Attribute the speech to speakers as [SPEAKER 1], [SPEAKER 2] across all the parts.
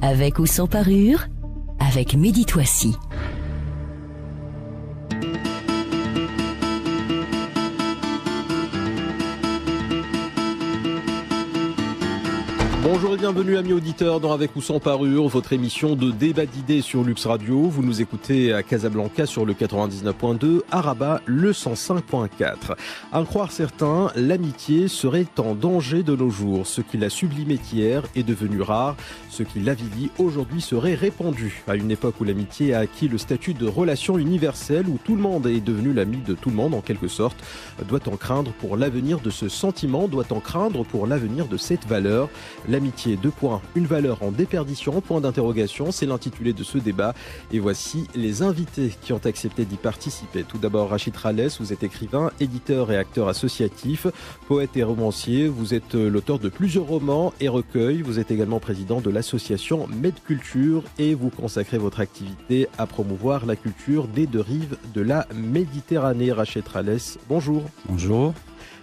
[SPEAKER 1] Avec ou sans parure, avec Mehdi Touassi.
[SPEAKER 2] Bonjour et bienvenue amis auditeurs dans Avec ou sans parure, votre émission de débat d'idées sur Lux Radio. Vous nous écoutez à Casablanca sur le 99.2, à Rabat le 105.4. À en croire certains, l'amitié serait en danger de nos jours. Ce qui l'a sublimé hier est devenu rare. Ce qui l'avilit aujourd'hui serait répandu. À une époque où l'amitié a acquis le statut de relation universelle, où tout le monde est devenu l'ami de tout le monde en quelque sorte, doit-on craindre pour l'avenir de ce sentiment, doit-on craindre pour l'avenir de cette valeur? L'amitié, une valeur en déperdition, point d'interrogation, c'est l'intitulé de ce débat. Et voici les invités qui ont accepté d'y participer. Tout d'abord, Rachid Ralès, vous êtes écrivain, éditeur et acteur associatif, poète et romancier. Vous êtes l'auteur de plusieurs romans et recueils. Vous êtes également président de l'association Medculture et vous consacrez votre activité à promouvoir la culture des deux rives de la Méditerranée. Rachid Ralès, bonjour.
[SPEAKER 3] Bonjour.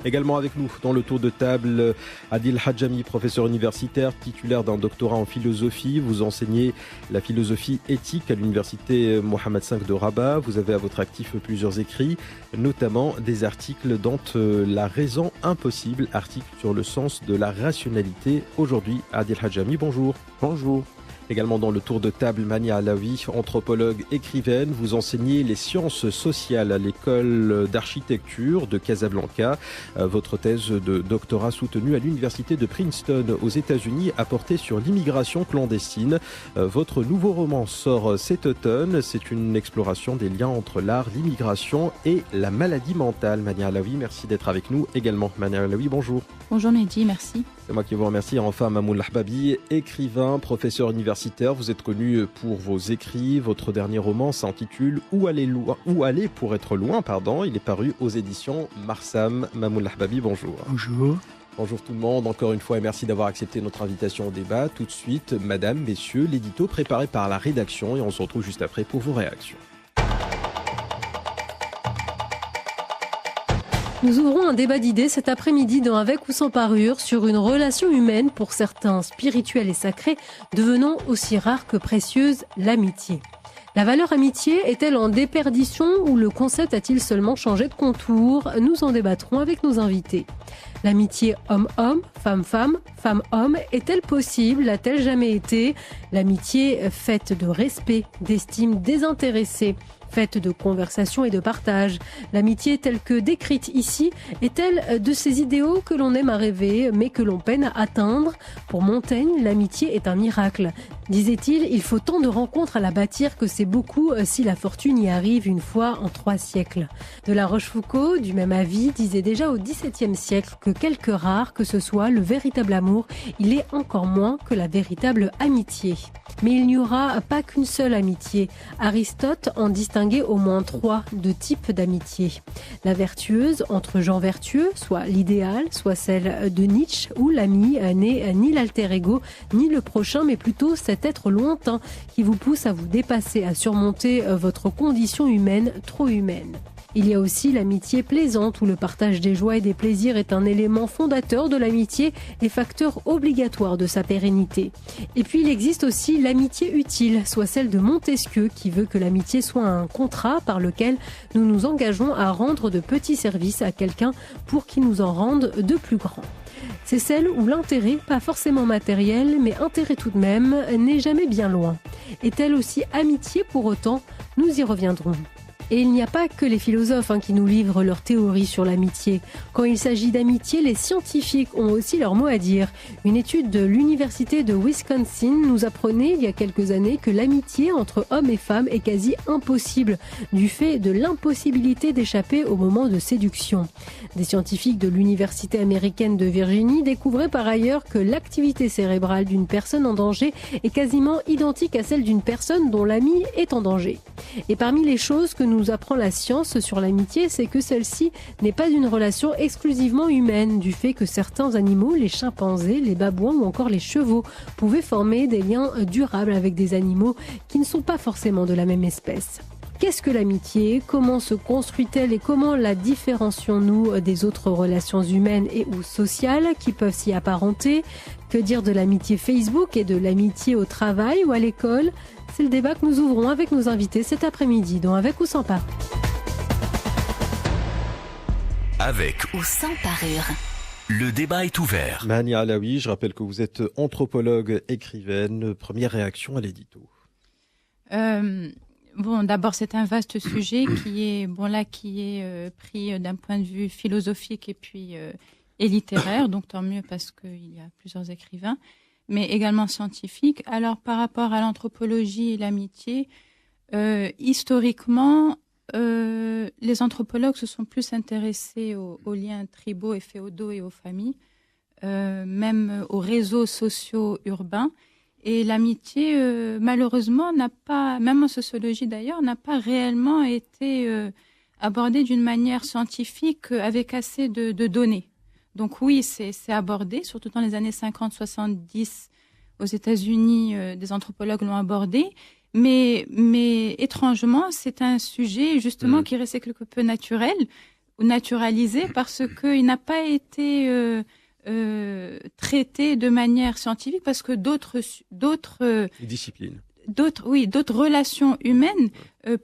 [SPEAKER 2] Également avec nous dans le tour de table, Adil Hadjami, professeur universitaire, titulaire d'un doctorat en philosophie. Vous enseignez la philosophie éthique à l'université Mohammed V de Rabat. Vous avez à votre actif plusieurs écrits, notamment des articles dont La raison impossible, article sur le sens de la rationalité. Aujourd'hui, Adil Hadjami, bonjour.
[SPEAKER 3] Bonjour.
[SPEAKER 2] Également dans le tour de table, Mania Alaoui, anthropologue, écrivaine. Vous enseignez les sciences sociales à l'école d'architecture de Casablanca. Votre thèse de doctorat soutenue à l'université de Princeton aux États-Unis a porté sur l'immigration clandestine. Votre nouveau roman sort cet automne. C'est une exploration des liens entre l'art, l'immigration et la maladie mentale. Mania Alaoui, merci d'être avec nous également. Mania Alaoui, bonjour.
[SPEAKER 4] Bonjour Mehdi, merci.
[SPEAKER 2] C'est moi qui vous remercie. Enfin, Mamoun Lahbabi, écrivain, professeur universitaire. Vous êtes connu pour vos écrits. Votre dernier roman s'intitule Où aller pour être loin, Il est paru aux éditions Marsam. Mamoun Lahbabi, bonjour.
[SPEAKER 3] Bonjour.
[SPEAKER 2] Bonjour tout le monde, encore une fois et merci d'avoir accepté notre invitation au débat. Tout de suite, madame, messieurs, l'édito préparé par la rédaction et on se retrouve juste après pour vos réactions.
[SPEAKER 5] Nous ouvrons un débat d'idées cet après-midi dans Avec ou sans parure sur une relation humaine pour certains spirituelle et sacrée, devenant aussi rare que précieuse, l'amitié. La valeur amitié est-elle en déperdition ou le concept a-t-il seulement changé de contour? Nous en débattrons avec nos invités. L'amitié homme-homme, femme-femme, femme-homme est-elle possible? L'a-t-elle jamais été? L'amitié faite de respect, d'estime désintéressée, faite de conversation et de partage. L'amitié telle que décrite ici est-elle de ces idéaux que l'on aime à rêver mais que l'on peine à atteindre? Pour Montaigne, l'amitié est un miracle. Disait-il, il faut tant de rencontres à la bâtir que c'est beaucoup si la fortune y arrive une fois en 3 siècles. De La Rochefoucauld, du même avis, disait déjà au XVIIe siècle que quelque rare que ce soit le véritable amour, il est encore moins que la véritable amitié. Mais il n'y aura pas qu'une seule amitié. Aristote en distinguait au moins 3 de types d'amitié. La vertueuse entre gens vertueux, soit l'idéal, soit celle de Nietzsche, où l'ami n'est ni l'alter ego, ni le prochain, mais plutôt cet être lointain qui vous pousse à vous dépasser, à surmonter votre condition humaine trop humaine. Il y a aussi l'amitié plaisante où le partage des joies et des plaisirs est un élément fondateur de l'amitié et facteur obligatoire de sa pérennité. Et puis il existe aussi l'amitié utile, soit celle de Montesquieu qui veut que l'amitié soit un contrat par lequel nous nous engageons à rendre de petits services à quelqu'un pour qu'il nous en rende de plus grands. C'est celle où l'intérêt, pas forcément matériel, mais intérêt tout de même, n'est jamais bien loin. Est-elle aussi amitié pour autant? Nous y reviendrons. Et il n'y a pas que les philosophes qui nous livrent leurs théories sur l'amitié. Quand il s'agit d'amitié, les scientifiques ont aussi leur mot à dire. Une étude de l'université de Wisconsin nous apprenait il y a quelques années que l'amitié entre hommes et femmes est quasi impossible, du fait de l'impossibilité d'échapper au moment de séduction. Des scientifiques de l'université américaine de Virginie découvraient par ailleurs que l'activité cérébrale d'une personne en danger est quasiment identique à celle d'une personne dont l'ami est en danger. Et parmi les choses que nous apprend la science sur l'amitié, c'est que celle-ci n'est pas une relation exclusivement humaine, du fait que certains animaux, les chimpanzés, les babouins ou encore les chevaux, pouvaient former des liens durables avec des animaux qui ne sont pas forcément de la même espèce. Qu'est-ce que l'amitié? Comment se construit-elle et comment la différencions-nous des autres relations humaines et ou sociales qui peuvent s'y apparenter? Que dire de l'amitié Facebook et de l'amitié au travail ou à l'école? C'est le débat que nous ouvrons avec nos invités cet après-midi, dont Avec ou sans parure.
[SPEAKER 1] Avec ou sans parure. Le débat est ouvert.
[SPEAKER 2] Mania Alaoui, je rappelle que vous êtes anthropologue, écrivaine. Première réaction à l'édito.
[SPEAKER 3] Bon, d'abord, c'est un vaste sujet qui est pris d'un point de vue philosophique et littéraire, donc tant mieux parce qu'il y a plusieurs écrivains, mais également scientifiques. Alors, par rapport à l'anthropologie et l'amitié, historiquement, les anthropologues se sont plus intéressés aux liens tribaux et féodaux et aux familles, même aux réseaux sociaux urbains. Et l'amitié, malheureusement, n'a pas, même en sociologie d'ailleurs, n'a pas réellement été abordée d'une manière scientifique avec assez de données. Donc oui, c'est abordé, surtout dans les années 50-70 aux États-Unis, des anthropologues l'ont abordé. Mais étrangement, c'est un sujet justement qui restait quelque peu naturel ou naturalisé parce qu'il n'a pas été traité de manière scientifique parce que d'autres
[SPEAKER 2] disciplines,
[SPEAKER 3] d'autres relations humaines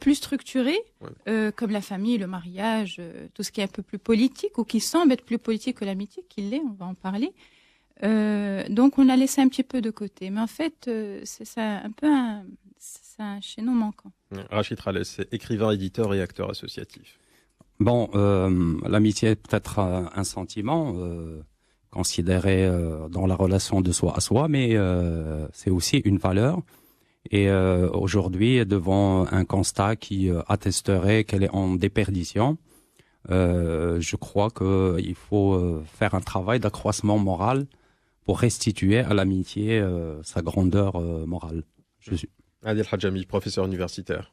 [SPEAKER 3] plus structurées, comme la famille, le mariage, tout ce qui est un peu plus politique ou qui semble être plus politique que l'amitié, qu'il l'est, on va en parler. Donc on l'a laissé un petit peu de côté. Mais en fait, c'est un chaînon manquant.
[SPEAKER 2] Rachid Ralès, écrivain, éditeur et acteur associatif.
[SPEAKER 4] Bon, l'amitié est peut-être un sentiment considéré dans la relation de soi à soi, mais c'est aussi une valeur. Et aujourd'hui, devant un constat qui attesterait qu'elle est en déperdition, je crois qu'il faut faire un travail d'accroissement moral pour restituer à l'amitié sa grandeur morale.
[SPEAKER 2] Adel Hadjami, professeur universitaire.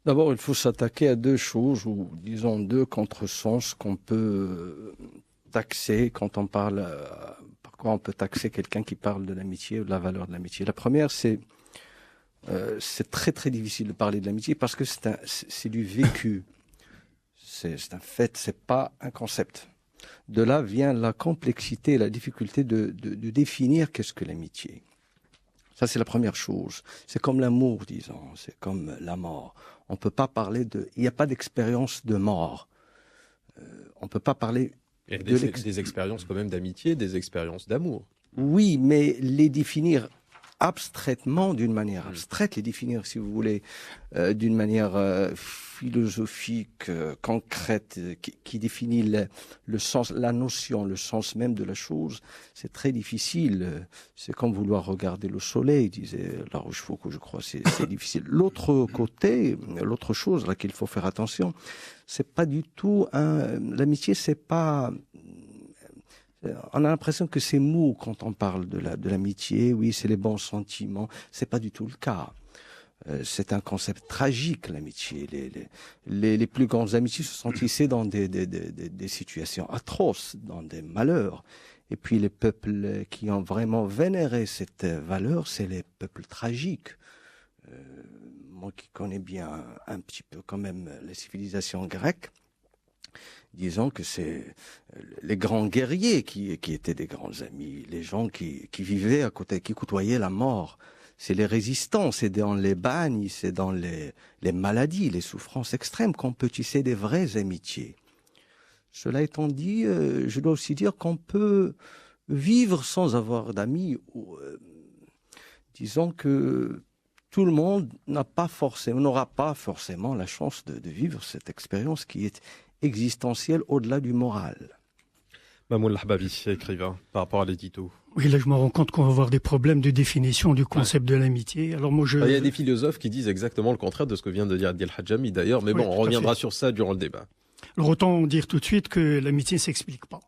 [SPEAKER 6] D'abord, il faut s'attaquer à deux choses, ou disons deux contresens qu'on peut taxer quand on parle. Par quoi on peut taxer quelqu'un qui parle de l'amitié ou de la valeur de l'amitié? La première, c'est très très difficile de parler de l'amitié parce que c'est du vécu. C'est un fait, c'est pas un concept. De là vient la complexité et la difficulté de définir qu'est-ce que l'amitié. Ça, c'est la première chose. C'est comme l'amour, disons. C'est comme la mort. On peut pas parler il n'y a pas d'expérience de mort. On peut pas parler
[SPEAKER 2] des expériences quand même d'amitié, des expériences d'amour.
[SPEAKER 6] Oui, mais les définir abstraitement, d'une manière abstraite, les définir, si vous voulez, d'une manière philosophique, concrète, qui définit le sens, la notion, le sens même de la chose, c'est très difficile. C'est comme vouloir regarder le soleil, disait La Rochefoucauld, je crois, c'est difficile. L'autre côté, l'autre chose à laquelle il faut faire attention, c'est pas du tout l'amitié, c'est pas... On a l'impression que c'est mou quand on parle de l'amitié. Oui, c'est les bons sentiments. C'est pas du tout le cas. C'est un concept tragique, l'amitié. Les plus grandes amitiés se sont tissées dans des situations atroces, dans des malheurs. Et puis les peuples qui ont vraiment vénéré cette valeur, c'est les peuples tragiques. Moi qui connais bien un petit peu quand même les civilisations grecques, disons que c'est les grands guerriers qui étaient des grands amis, les gens qui vivaient à côté, qui côtoyaient la mort. C'est les résistants, c'est dans les bagnes, c'est dans les maladies, les souffrances extrêmes qu'on peut tisser des vraies amitiés. Cela étant dit, je dois aussi dire qu'on peut vivre sans avoir d'amis. Disons que tout le monde n'aura pas forcément la chance de vivre cette expérience qui est existentielle au-delà du moral.
[SPEAKER 2] Mamoun Lahbabi, écrivain, par rapport à l'édito.
[SPEAKER 7] Oui, là je me rends compte qu'on va avoir des problèmes de définition du concept de l'amitié. Alors moi
[SPEAKER 2] il y a des philosophes qui disent exactement le contraire de ce que vient de dire Adel Hadjami d'ailleurs, mais bon, on reviendra sur ça durant le débat.
[SPEAKER 7] Alors autant dire tout de suite que l'amitié ne s'explique pas.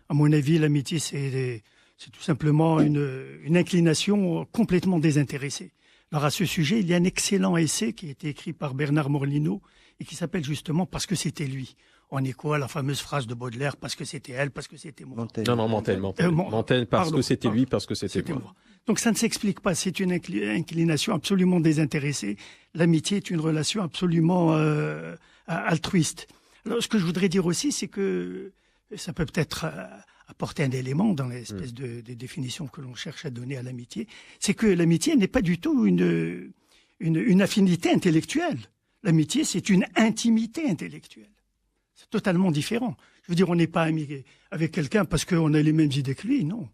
[SPEAKER 7] À mon avis, l'amitié c'est tout simplement une inclination complètement désintéressée. Alors à ce sujet, il y a un excellent essai qui a été écrit par Bernard Morlino et qui s'appelle justement « Parce que c'était lui ». En écho à la fameuse phrase de Baudelaire « Parce que c'était elle, parce que c'était moi ».
[SPEAKER 2] Non, Montaigne, parce que c'était lui, parce que c'était moi.
[SPEAKER 7] Donc ça ne s'explique pas, c'est une inclination absolument désintéressée. L'amitié est une relation absolument altruiste. Alors ce que je voudrais dire aussi, c'est que ça peut peut-être apporter un élément dans l'espèce de définition que l'on cherche à donner à l'amitié, c'est que l'amitié n'est pas du tout une affinité intellectuelle. L'amitié, c'est une intimité intellectuelle. C'est totalement différent. Je veux dire, on n'est pas ami avec quelqu'un parce qu'on a les mêmes idées que lui, non.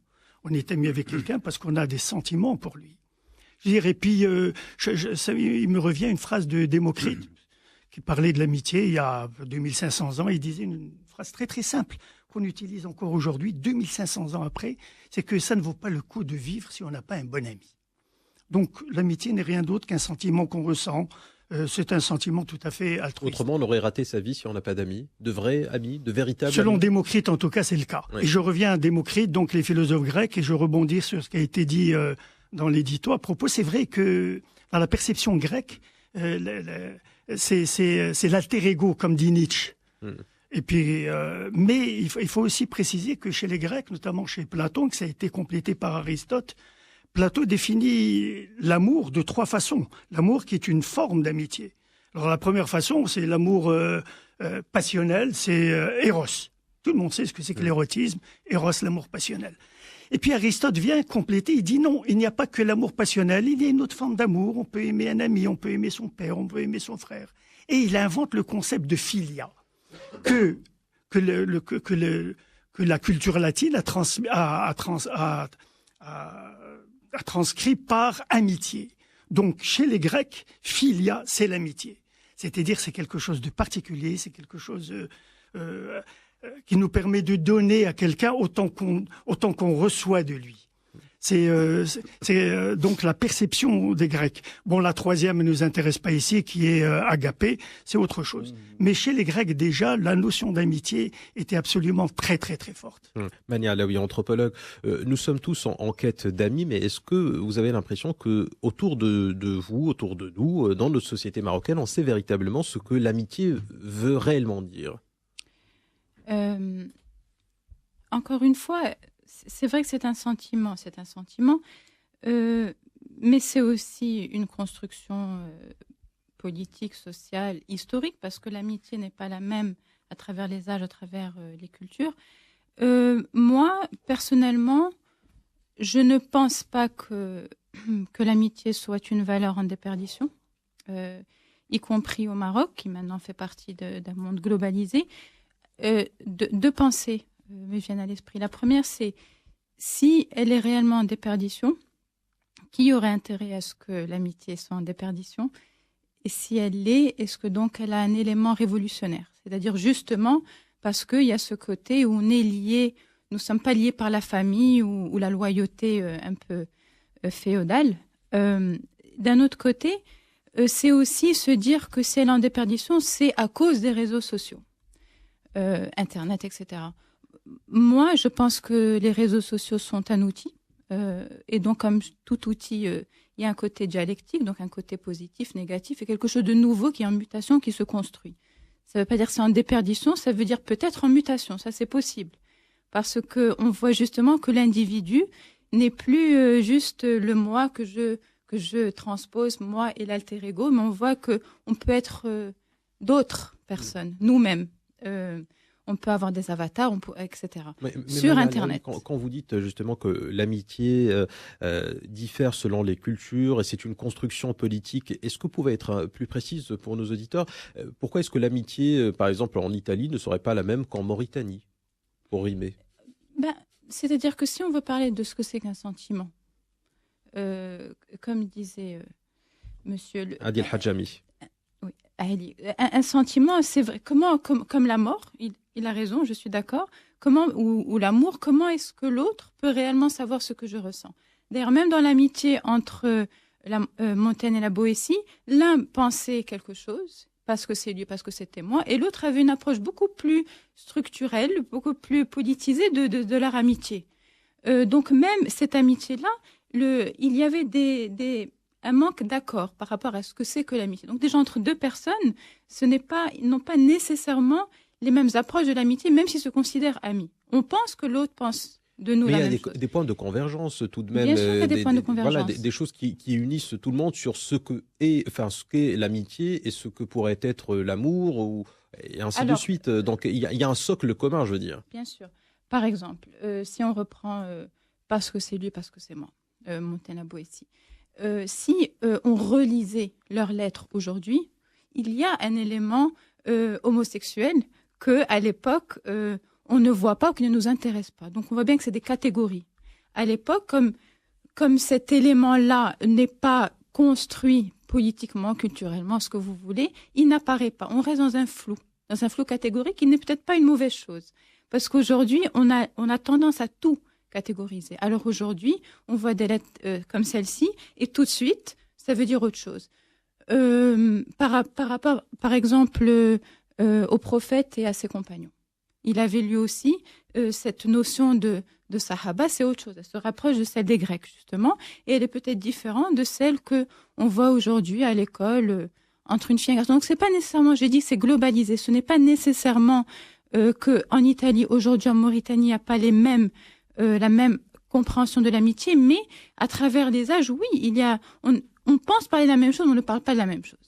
[SPEAKER 7] On est ami avec quelqu'un parce qu'on a des sentiments pour lui. Je veux dire, et puis, il me revient une phrase de Démocrite qui parlait de l'amitié il y a 2500 ans. Il disait une phrase très très simple qu'on utilise encore aujourd'hui, 2500 ans après, c'est que ça ne vaut pas le coup de vivre si on n'a pas un bon ami. Donc l'amitié n'est rien d'autre qu'un sentiment qu'on ressent. C'est un sentiment tout à fait altruiste.
[SPEAKER 2] Autrement, on aurait raté sa vie si on n'a pas d'amis, de vrais amis, de véritables
[SPEAKER 7] Selon
[SPEAKER 2] amis.
[SPEAKER 7] Démocrite, en tout cas, c'est le cas.
[SPEAKER 2] Oui.
[SPEAKER 7] Et je reviens à Démocrite, donc les philosophes grecs, et je rebondis sur ce qui a été dit dans l'édito à propos. C'est vrai que dans la perception grecque, c'est l'alter ego, comme dit Nietzsche. Et puis, mais il faut aussi préciser que chez les Grecs, notamment chez Platon, que ça a été complété par Aristote, Platon définit l'amour de 3 façons. L'amour qui est une forme d'amitié. Alors la première façon, c'est l'amour passionnel, c'est Eros. Tout le monde sait ce que c'est que l'érotisme, Eros, l'amour passionnel. Et puis Aristote vient compléter, il dit non, il n'y a pas que l'amour passionnel, il y a une autre forme d'amour. On peut aimer un ami, on peut aimer son père, on peut aimer son frère. Et il invente le concept de philia, que la culture latine a transcrit par amitié. Donc, chez les Grecs, philia, c'est l'amitié. C'est-à-dire, c'est quelque chose de particulier, c'est quelque chose qui nous permet de donner à quelqu'un autant qu'on reçoit de lui. C'est donc la perception des Grecs. Bon, la troisième ne nous intéresse pas ici, qui est agapé, c'est autre chose. Mais chez les Grecs, déjà, la notion d'amitié était absolument très, très, très forte.
[SPEAKER 2] Mania Alaoui, anthropologue, nous sommes tous en quête d'amis, mais est-ce que vous avez l'impression que autour de vous, autour de nous, dans notre société marocaine, on sait véritablement ce que l'amitié veut réellement dire?
[SPEAKER 3] Encore une fois, c'est vrai que c'est un sentiment, mais c'est aussi une construction politique, sociale, historique, parce que l'amitié n'est pas la même à travers les âges, à travers les cultures. Moi, personnellement, je ne pense pas que l'amitié soit une valeur en déperdition, y compris au Maroc, qui maintenant fait partie d'un monde globalisé. Deux pensées me viennent à l'esprit. La première, c'est si elle est réellement en déperdition, qui aurait intérêt à ce que l'amitié soit en déperdition? Et si elle l'est, est-ce que donc elle a un élément révolutionnaire? C'est-à-dire justement parce qu'il y a ce côté où on est lié, nous ne sommes pas liés par la famille ou la loyauté un peu féodale. D'un autre côté, c'est aussi se dire que si elle est en déperdition, c'est à cause des réseaux sociaux, Internet, etc. Moi, je pense que les réseaux sociaux sont un outil. Et donc, comme tout outil, il y a un côté dialectique, donc un côté positif, négatif, et quelque chose de nouveau qui est en mutation, qui se construit. Ça ne veut pas dire que c'est en déperdition, ça veut dire peut-être en mutation, ça c'est possible. Parce qu'on voit justement que l'individu n'est plus juste le moi que je transpose, moi et l'alter ego, mais on voit qu'on peut être d'autres personnes, nous-mêmes. On peut avoir des avatars, etc. Mais sur Internet.
[SPEAKER 2] Quand vous dites justement que l'amitié diffère selon les cultures et c'est une construction politique, est-ce que vous pouvez être plus précise pour nos auditeurs? Pourquoi est-ce que l'amitié, par exemple en Italie, ne serait pas la même qu'en Mauritanie, pour rimer?
[SPEAKER 3] C'est-à-dire que si on veut parler de ce que c'est qu'un sentiment, comme disait monsieur
[SPEAKER 2] Adil Hadjami.
[SPEAKER 3] Oui, un sentiment, c'est vrai. Comme la mort, il a raison, je suis d'accord. Ou l'amour, comment est-ce que l'autre peut réellement savoir ce que je ressens? D'ailleurs, même dans l'amitié entre la Montaigne et la Boétie, l'un pensait quelque chose parce que c'est lui, parce que c'était moi, et l'autre avait une approche beaucoup plus structurelle, beaucoup plus politisée de leur amitié. Donc même cette amitié-là, il y avait un manque d'accord par rapport à ce que c'est que l'amitié. Donc déjà, entre deux personnes, ils n'ont pas nécessairement les mêmes approches de l'amitié, même s'ils se considèrent amis. On pense que l'autre pense de nous
[SPEAKER 2] Mais
[SPEAKER 3] la
[SPEAKER 2] il y a
[SPEAKER 3] même chose.
[SPEAKER 2] des points de convergence tout de même.
[SPEAKER 3] Bien sûr qu'il y a des points de convergence.
[SPEAKER 2] Voilà, des choses qui unissent tout le monde sur ce qu'est l'amitié et ce que pourrait être l'amour, et ainsi de suite. Donc il y a un socle commun, je veux dire.
[SPEAKER 3] Bien sûr. Par exemple, si on reprend parce que c'est lui, parce que c'est moi, Montaigne Boétie, si on relisait leurs lettres aujourd'hui, il y a un élément homosexuel qu'à l'époque, on ne voit pas ou qui ne nous intéresse pas. Donc on voit bien que c'est des catégories. À l'époque, comme cet élément-là n'est pas construit politiquement, culturellement, ce que vous voulez, il n'apparaît pas. On reste dans un flou catégorique qui n'est peut-être pas une mauvaise chose. Parce qu'aujourd'hui, on a tendance à tout catégoriser. Alors aujourd'hui, on voit des lettres comme celle-ci et tout de suite, ça veut dire autre chose. Par rapport, par exemple, au prophète et à ses compagnons. Il avait lui aussi cette notion de Sahaba, c'est autre chose. Elle se rapproche de celle des Grecs, justement, et elle est peut-être différente de celle qu'on voit aujourd'hui à l'école entre une fille et un garçon. Donc, c'est pas nécessairement, j'ai dit, c'est globalisé. Ce n'est pas nécessairement qu'en Italie, aujourd'hui, en Mauritanie, il n'y a pas la même compréhension de l'amitié, mais à travers les âges, oui, on pense parler de la même chose, mais on ne parle pas de la même chose.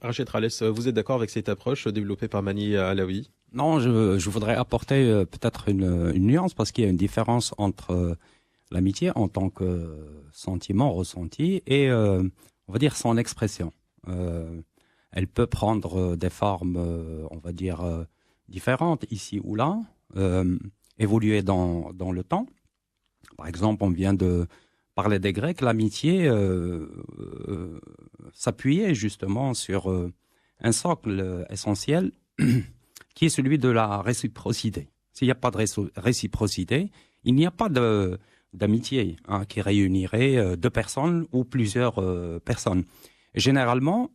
[SPEAKER 2] Rachid Rales, vous êtes d'accord avec cette approche développée par Mani Alaoui?
[SPEAKER 4] Non, je voudrais apporter peut-être une nuance, parce qu'il y a une différence entre l'amitié en tant que sentiment ressenti et, on va dire, son expression. Elle peut prendre des formes, on va dire, différentes ici ou là, évoluer dans le temps. Par exemple, on vient de parler des Grecs. L'amitié s'appuyait justement sur un socle essentiel qui est celui de la réciprocité. S'il n'y a pas de réciprocité, il n'y a pas d'amitié qui réunirait deux personnes ou plusieurs personnes. Généralement,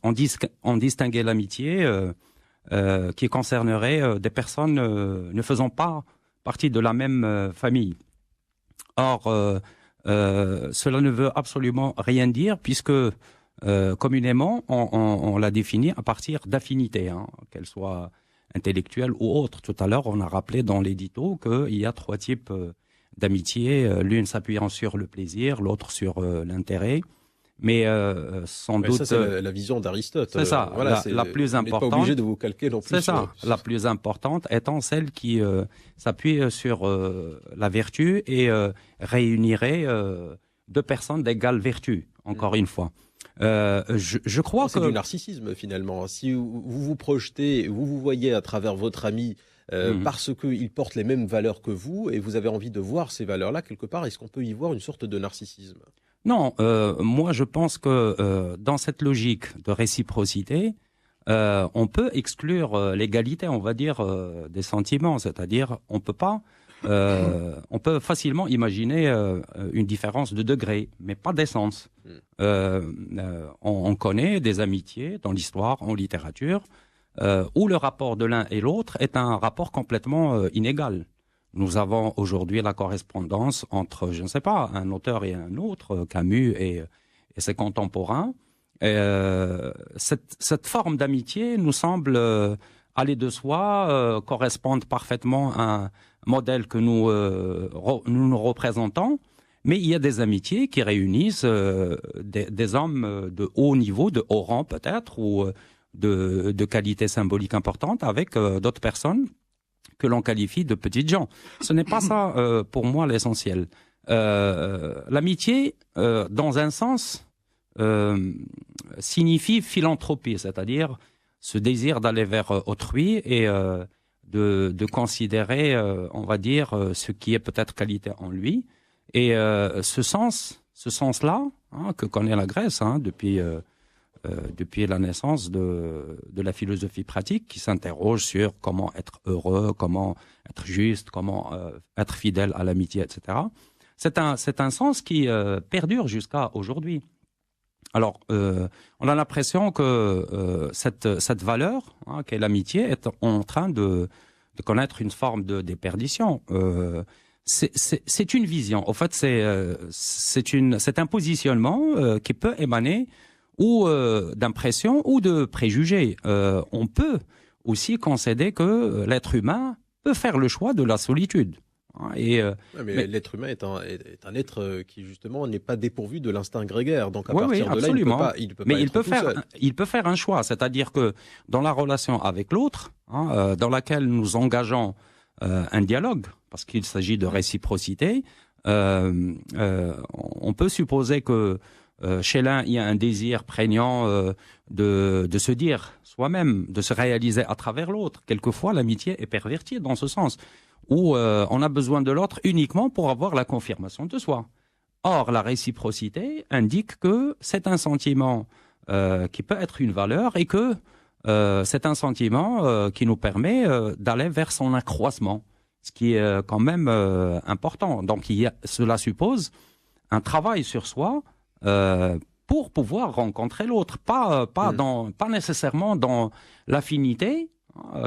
[SPEAKER 4] on distinguait l'amitié qui concernerait des personnes ne faisant pas partie de la même famille. Or, cela ne veut absolument rien dire, puisque communément, on l'a défini à partir d'affinités, qu'elles soient intellectuelles ou autres. Tout à l'heure, on a rappelé dans l'édito qu'il y a 3 types d'amitié, l'une s'appuyant sur le plaisir, l'autre sur l'intérêt. Mais sans doute...
[SPEAKER 2] Ça, c'est la vision d'Aristote.
[SPEAKER 4] C'est ça,
[SPEAKER 2] voilà,
[SPEAKER 4] la plus importante.
[SPEAKER 2] Vous n'êtes pas obligé de vous calquer non plus.
[SPEAKER 4] C'est ça, la plus importante étant celle qui s'appuie sur la vertu et réunirait deux personnes d'égale vertu, encore une fois. Je crois que...
[SPEAKER 2] C'est du narcissisme, finalement. Si vous vous projetez, vous vous voyez à travers votre ami, parce qu'il porte les mêmes valeurs que vous, et vous avez envie de voir ces valeurs-là quelque part, est-ce qu'on peut y voir une sorte de narcissisme ?
[SPEAKER 4] Non, moi je pense que dans cette logique de réciprocité, on peut exclure l'égalité, on va dire, des sentiments. C'est-à-dire, on peut facilement imaginer une différence de degré, mais pas d'essence. On connaît des amitiés dans l'histoire, en littérature, où le rapport de l'un et l'autre est un rapport complètement inégal. Nous avons aujourd'hui la correspondance entre, je ne sais pas, un auteur et un autre, Camus et ses contemporains. Cette forme d'amitié nous semble aller de soi, correspondre parfaitement à un modèle que nous représentons. Mais il y a des amitiés qui réunissent des hommes de haut niveau, de haut rang peut-être, ou de qualité symbolique importante, avec d'autres personnes que l'on qualifie de petites gens. Ce n'est pas ça, pour moi, l'essentiel. L'amitié, dans un sens, signifie philanthropie, c'est-à-dire ce désir d'aller vers autrui et de considérer, on va dire, ce qui est peut-être qualité en lui. Et ce sens-là, que connaît la Grèce depuis la naissance de la philosophie pratique, qui s'interroge sur comment être heureux, comment être juste, comment être fidèle à l'amitié, etc. C'est un sens qui perdure jusqu'à aujourd'hui. Alors, on a l'impression que cette valeur, qu'est l'amitié, est en train de connaître une forme de déperdition. C'est une vision. En fait, c'est un positionnement qui peut émaner ou d'impression ou de préjugés. On peut aussi concéder que l'être humain peut faire le choix de la solitude.
[SPEAKER 2] Mais l'être humain est un être qui justement n'est pas dépourvu de l'instinct grégaire. Donc à partir de là,
[SPEAKER 4] absolument.
[SPEAKER 2] il ne peut pas
[SPEAKER 4] mais
[SPEAKER 2] être
[SPEAKER 4] il peut faire un choix, c'est-à-dire que dans la relation avec l'autre, dans laquelle nous engageons un dialogue, parce qu'il s'agit de réciprocité, on peut supposer que chez l'un, il y a un désir prégnant de se dire soi-même, de se réaliser à travers l'autre. Quelquefois, l'amitié est pervertie dans ce sens, où on a besoin de l'autre uniquement pour avoir la confirmation de soi. Or, la réciprocité indique que c'est un sentiment qui peut être une valeur et que c'est un sentiment qui nous permet d'aller vers son accroissement, ce qui est quand même important. Donc, cela suppose un travail sur soi pour pouvoir rencontrer l'autre, pas nécessairement dans l'affinité,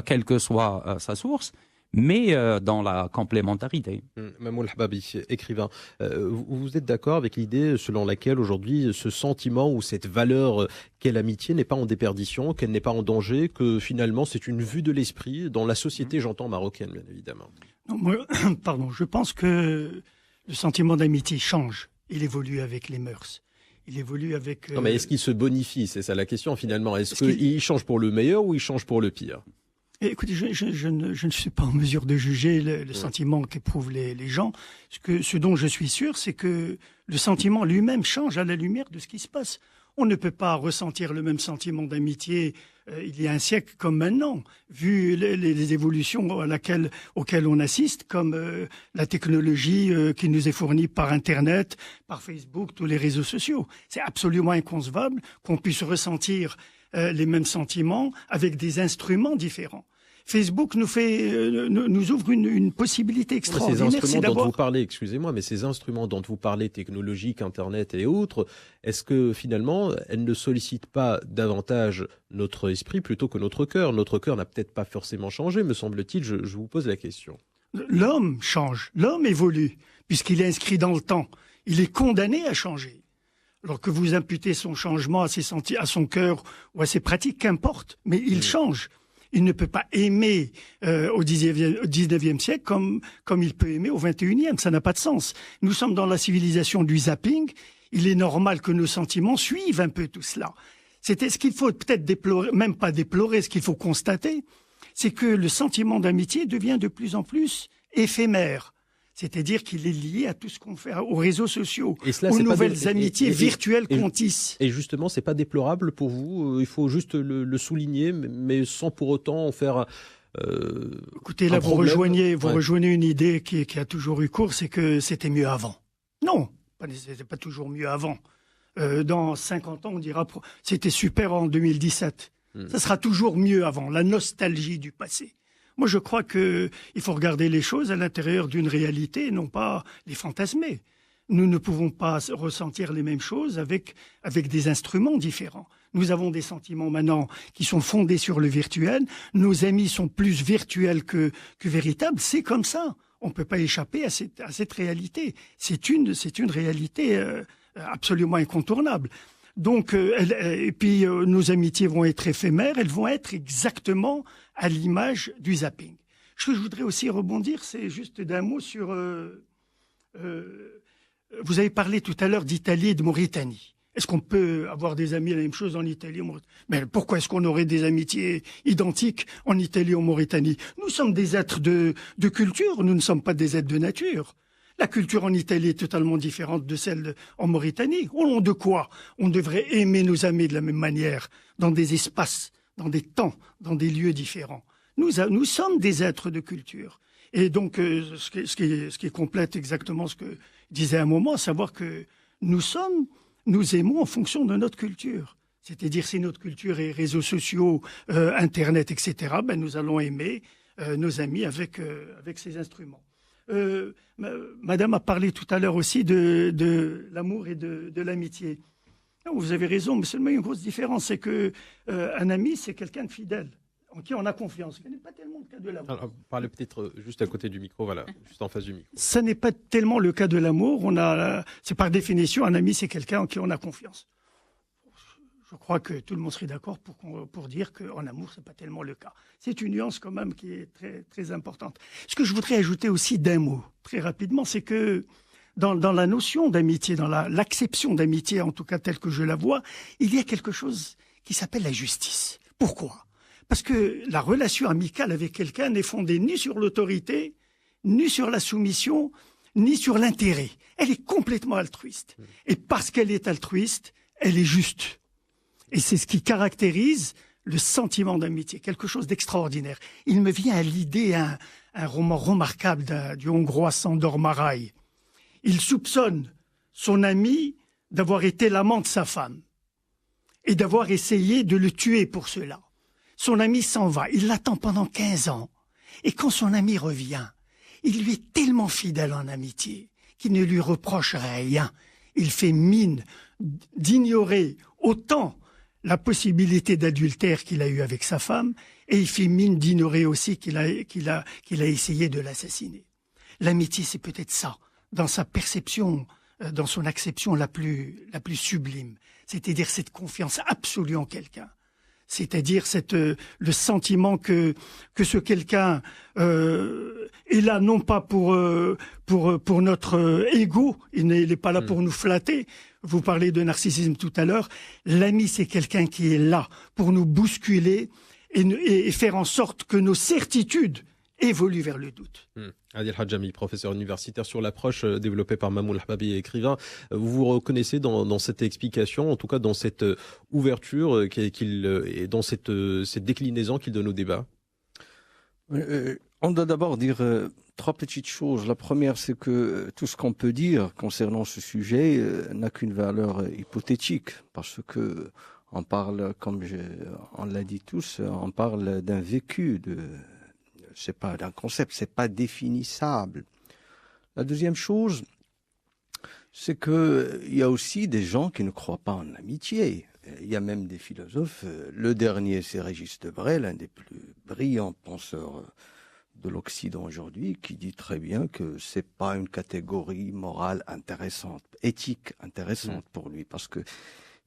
[SPEAKER 4] quelle que soit sa source, mais dans la complémentarité.
[SPEAKER 2] Mamoul Hababi, écrivain, vous êtes d'accord avec l'idée selon laquelle aujourd'hui ce sentiment ou cette valeur qu'est l'amitié n'est pas en déperdition, qu'elle n'est pas en danger, que finalement c'est une vue de l'esprit dans la société, j'entends marocaine bien évidemment.
[SPEAKER 7] Non, moi, je pense que le sentiment d'amitié change, il évolue avec les mœurs. Il évolue avec...
[SPEAKER 2] Non mais est-ce qu'il se bonifie? C'est ça la question finalement. Est-ce qu'il change pour le meilleur ou il change pour le pire?
[SPEAKER 7] Écoutez, je ne suis pas en mesure de juger le sentiment qu'éprouvent les gens. Ce dont je suis sûr, c'est que le sentiment lui-même change à la lumière de ce qui se passe. On ne peut pas ressentir le même sentiment d'amitié il y a un siècle comme maintenant, vu les évolutions auxquelles on assiste, comme la technologie qui nous est fournie par Internet, par Facebook, tous les réseaux sociaux. C'est absolument inconcevable qu'on puisse ressentir les mêmes sentiments avec des instruments différents. Facebook nous ouvre une possibilité extraordinaire.
[SPEAKER 2] Ces instruments dont vous parlez, excusez-moi, mais ces instruments dont vous parlez, technologiques, Internet et autres, est-ce que finalement, elles ne sollicitent pas davantage notre esprit plutôt que notre cœur? Notre cœur n'a peut-être pas forcément changé, me semble-t-il, je vous pose la question.
[SPEAKER 7] L'homme change, l'homme évolue, puisqu'il est inscrit dans le temps. Il est condamné à changer. Alors que vous imputez son changement à son cœur ou à ses pratiques, qu'importe, mais il change. Il ne peut pas aimer au 19e siècle comme il peut aimer au 21e. Ça n'a pas de sens. Nous sommes dans la civilisation du zapping. Il est normal que nos sentiments suivent un peu tout cela. C'était ce qu'il faut peut-être déplorer, même pas déplorer, ce qu'il faut constater, c'est que le sentiment d'amitié devient de plus en plus éphémère. C'est-à-dire qu'il est lié à tout ce qu'on fait, aux réseaux sociaux, aux nouvelles amitiés virtuelles qu'on tisse.
[SPEAKER 2] Et justement, c'est pas déplorable pour vous? Il faut juste le souligner, mais sans pour autant en faire
[SPEAKER 7] écoutez, là, vous rejoignez une idée qui a toujours eu cours, c'est que c'était mieux avant. Non, c'était pas toujours mieux avant. Dans 50 ans, on dira c'était super en 2017. Ça sera toujours mieux avant, la nostalgie du passé. Moi, je crois qu'il faut regarder les choses à l'intérieur d'une réalité et non pas les fantasmer. Nous ne pouvons pas ressentir les mêmes choses avec des instruments différents. Nous avons des sentiments maintenant qui sont fondés sur le virtuel. Nos amis sont plus virtuels que véritables. C'est comme ça. On ne peut pas échapper à cette réalité. C'est une réalité absolument incontournable. Donc, et puis nos amitiés vont être éphémères, elles vont être exactement à l'image du zapping. Ce que je voudrais aussi rebondir, c'est juste d'un mot sur... vous avez parlé tout à l'heure d'Italie et de Mauritanie. Est-ce qu'on peut avoir des amis, la même chose en Italie et en Mauritanie? Mais pourquoi est-ce qu'on aurait des amitiés identiques en Italie et en Mauritanie? Nous sommes des êtres de culture, nous ne sommes pas des êtres de nature. La culture en Italie est totalement différente de celle en Mauritanie. Au nom de quoi on devrait aimer nos amis de la même manière, dans des espaces, dans des temps, dans des lieux différents? Nous sommes des êtres de culture. Et donc, ce qui complète exactement ce que disait à un moment, savoir que nous aimons en fonction de notre culture. C'est-à-dire, si notre culture est réseaux sociaux, Internet, etc., nous allons aimer nos amis avec ces instruments. Madame a parlé tout à l'heure aussi de l'amour et de l'amitié. Vous avez raison, mais seulement une grosse différence, c'est que un ami, c'est quelqu'un de fidèle, en qui on a confiance. Ce n'est pas tellement le cas de l'amour.
[SPEAKER 2] Alors, parlez peut-être juste à côté du micro, voilà, juste en face du micro.
[SPEAKER 7] Ce n'est pas tellement le cas de l'amour. C'est par définition, un ami, c'est quelqu'un en qui on a confiance. Je crois que tout le monde serait d'accord pour dire qu'en amour, c'est pas tellement le cas. C'est une nuance quand même qui est très, très importante. Ce que je voudrais ajouter aussi d'un mot, très rapidement, c'est que dans la notion d'amitié, dans l'acception d'amitié, en tout cas telle que je la vois, il y a quelque chose qui s'appelle la justice. Pourquoi ? Parce que la relation amicale avec quelqu'un n'est fondée ni sur l'autorité, ni sur la soumission, ni sur l'intérêt. Elle est complètement altruiste. Et parce qu'elle est altruiste, elle est juste. Et c'est ce qui caractérise le sentiment d'amitié, quelque chose d'extraordinaire. Il me vient à l'idée un roman remarquable du Hongrois Sándor Márai. Il soupçonne son ami d'avoir été l'amant de sa femme et d'avoir essayé de le tuer pour cela. Son ami s'en va, il l'attend pendant 15 ans. Et quand son ami revient, il lui est tellement fidèle en amitié qu'il ne lui reproche rien. Il fait mine d'ignorer autant la possibilité d'adultère qu'il a eu avec sa femme, et il fait mine d'ignorer aussi qu'il a essayé de l'assassiner. L'amitié, c'est peut-être ça, dans sa perception, dans son acception la plus sublime, c'est-à-dire cette confiance absolue en quelqu'un. C'est-à-dire le sentiment que ce quelqu'un est là non pas pour notre ego, il n'est pas là pour nous flatter. Vous parlez de narcissisme tout à l'heure. L'ami, c'est quelqu'un qui est là pour nous bousculer et faire en sorte que nos certitudes évoluent vers le doute.
[SPEAKER 2] Adil Hadjami, professeur universitaire sur l'approche développée par Mamoun Lahbabi, écrivain. Vous vous reconnaissez dans cette explication, en tout cas dans cette ouverture et dans cette déclinaison qu'il donne au débat?
[SPEAKER 6] On doit d'abord dire 3 petites choses. La première, c'est que tout ce qu'on peut dire concernant ce sujet n'a qu'une valeur hypothétique, parce que on parle, comme on l'a dit tous, on parle d'un vécu, c'est pas d'un concept, c'est pas définissable. La deuxième chose, c'est que il y a aussi des gens qui ne croient pas en l'amitié. Il y a même des philosophes. Le dernier, c'est Régis Debray, l'un des plus brillants penseurs de l'Occident aujourd'hui, qui dit très bien que c'est pas une catégorie morale intéressante, éthique intéressante pour lui, parce que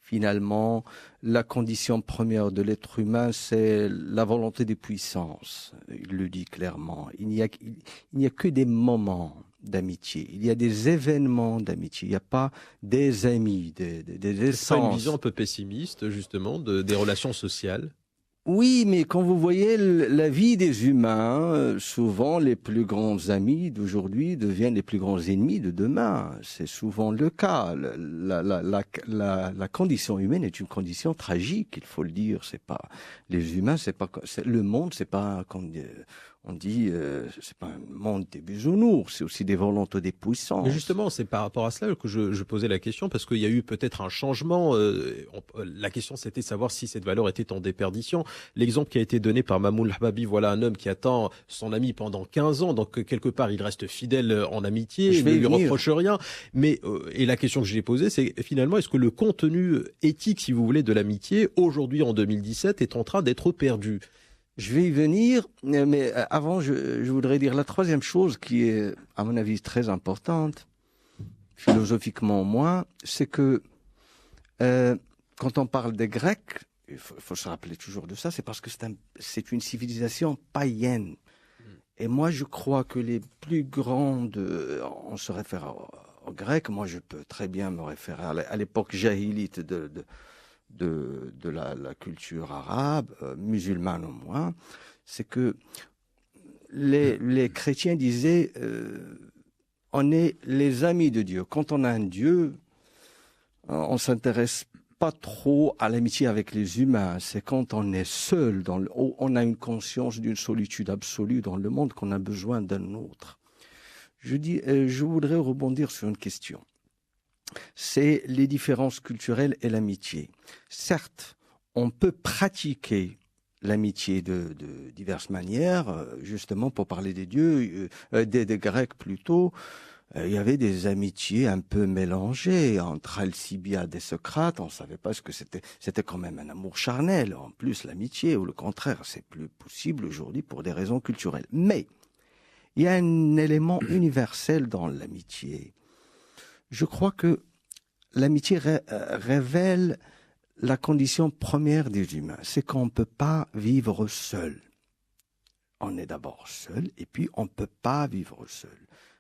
[SPEAKER 6] finalement, la condition première de l'être humain, c'est la volonté des puissances. Il le dit clairement. Il n'y a que des moments d'amitié. Il y a des événements d'amitié. Il n'y a pas des amis, des essences.
[SPEAKER 2] C'est pas une vision un peu pessimiste, justement, des relations sociales?
[SPEAKER 6] Oui, mais quand vous voyez la vie des humains, souvent les plus grands amis d'aujourd'hui deviennent les plus grands ennemis de demain. C'est souvent le cas. La condition humaine est une condition tragique, il faut le dire. C'est pas les humains, le monde, c'est pas on dit c'est pas un monde des bisounours, c'est aussi des volontés des puissances.
[SPEAKER 2] Mais justement, c'est par rapport à cela que je posais la question, parce qu'il y a eu peut-être un changement. La question, c'était de savoir si cette valeur était en déperdition. L'exemple qui a été donné par Mamoun Lahbabi, voilà un homme qui attend son ami pendant 15 ans, donc quelque part, il reste fidèle en amitié, il ne lui reproche rien. Mais et la question que j'ai posée, c'est finalement, est-ce que le contenu éthique, si vous voulez, de l'amitié, aujourd'hui en 2017, est en train d'être perdu?
[SPEAKER 6] Je vais y venir, mais avant, je voudrais dire la troisième chose qui est, à mon avis, très importante, philosophiquement au moins, c'est que quand on parle des Grecs, il faut se rappeler toujours de ça, c'est parce que c'est une civilisation païenne. Et moi, je crois que les plus grandes, on se réfère aux Grecs, moi je peux très bien me référer à l'époque jahilite de la culture arabe, musulmane au moins, c'est que les chrétiens disaient on est les amis de Dieu. Quand on a un Dieu, on s'intéresse pas trop à l'amitié avec les humains. C'est quand on est seul, on a une conscience d'une solitude absolue dans le monde qu'on a besoin d'un autre. Je voudrais rebondir sur une question. C'est les différences culturelles et l'amitié. Certes, on peut pratiquer l'amitié de diverses manières, justement pour parler des dieux, des Grecs plutôt. Il y avait des amitiés un peu mélangées entre Alcibiade et Socrate. On ne savait pas ce que c'était. C'était quand même un amour charnel. En plus, l'amitié, ou le contraire, c'est plus possible aujourd'hui pour des raisons culturelles. Mais il y a un élément universel dans l'amitié. Je crois que l'amitié révèle la condition première des humains, c'est qu'on ne peut pas vivre seul. On est d'abord seul, et puis on ne peut pas vivre seul.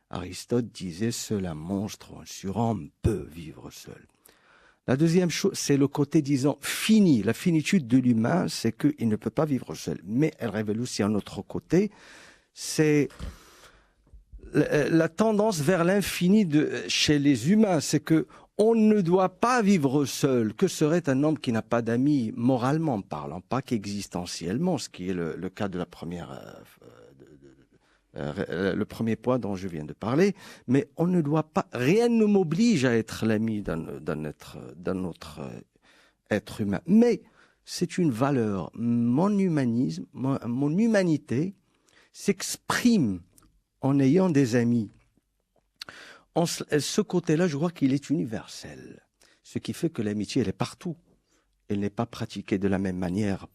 [SPEAKER 6] Aristote disait « seul un monstre ou un surhomme peut vivre seul ». La deuxième chose, c'est le côté, disons, fini. La finitude de l'humain, c'est qu'il ne peut pas vivre seul. Mais elle révèle aussi un autre côté, c'est la tendance vers l'infini chez les humains. C'est que on ne doit pas vivre seul. Que serait un homme qui n'a pas d'amis, moralement parlant, pas qu'existentiellement, ce qui est le cas de la première... le premier point dont je viens de parler, mais on ne doit pas, rien ne m'oblige à être l'ami d'un autre être humain. Mais c'est une valeur. Mon humanisme, mon humanité s'exprime en ayant des amis. Ce côté-là, je crois qu'il est universel. Ce qui fait que l'amitié, elle est partout. Elle n'est pas pratiquée de la même manière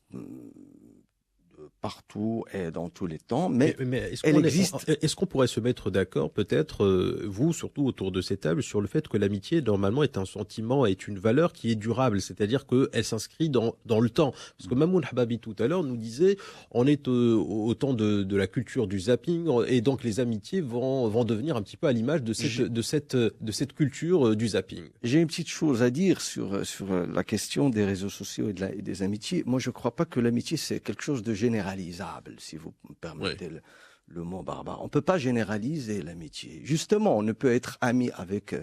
[SPEAKER 6] partout et dans tous les temps, mais elle existe.
[SPEAKER 2] Est-ce qu'on pourrait se mettre d'accord, peut-être, vous, surtout autour de cette table, sur le fait que l'amitié, normalement, est un sentiment, est une valeur qui est durable, c'est-à-dire qu'elle s'inscrit dans le temps. Parce que Mamoun Hababi, tout à l'heure, nous disait, on est au temps de la culture du zapping, et donc les amitiés vont devenir un petit peu à l'image de cette culture du zapping.
[SPEAKER 6] J'ai une petite chose à dire sur la question des réseaux sociaux et des amitiés. Moi, je ne crois pas que l'amitié, c'est quelque chose de généralisable, si vous me permettez le mot barbare. On ne peut pas généraliser l'amitié. Justement, on ne peut être ami avec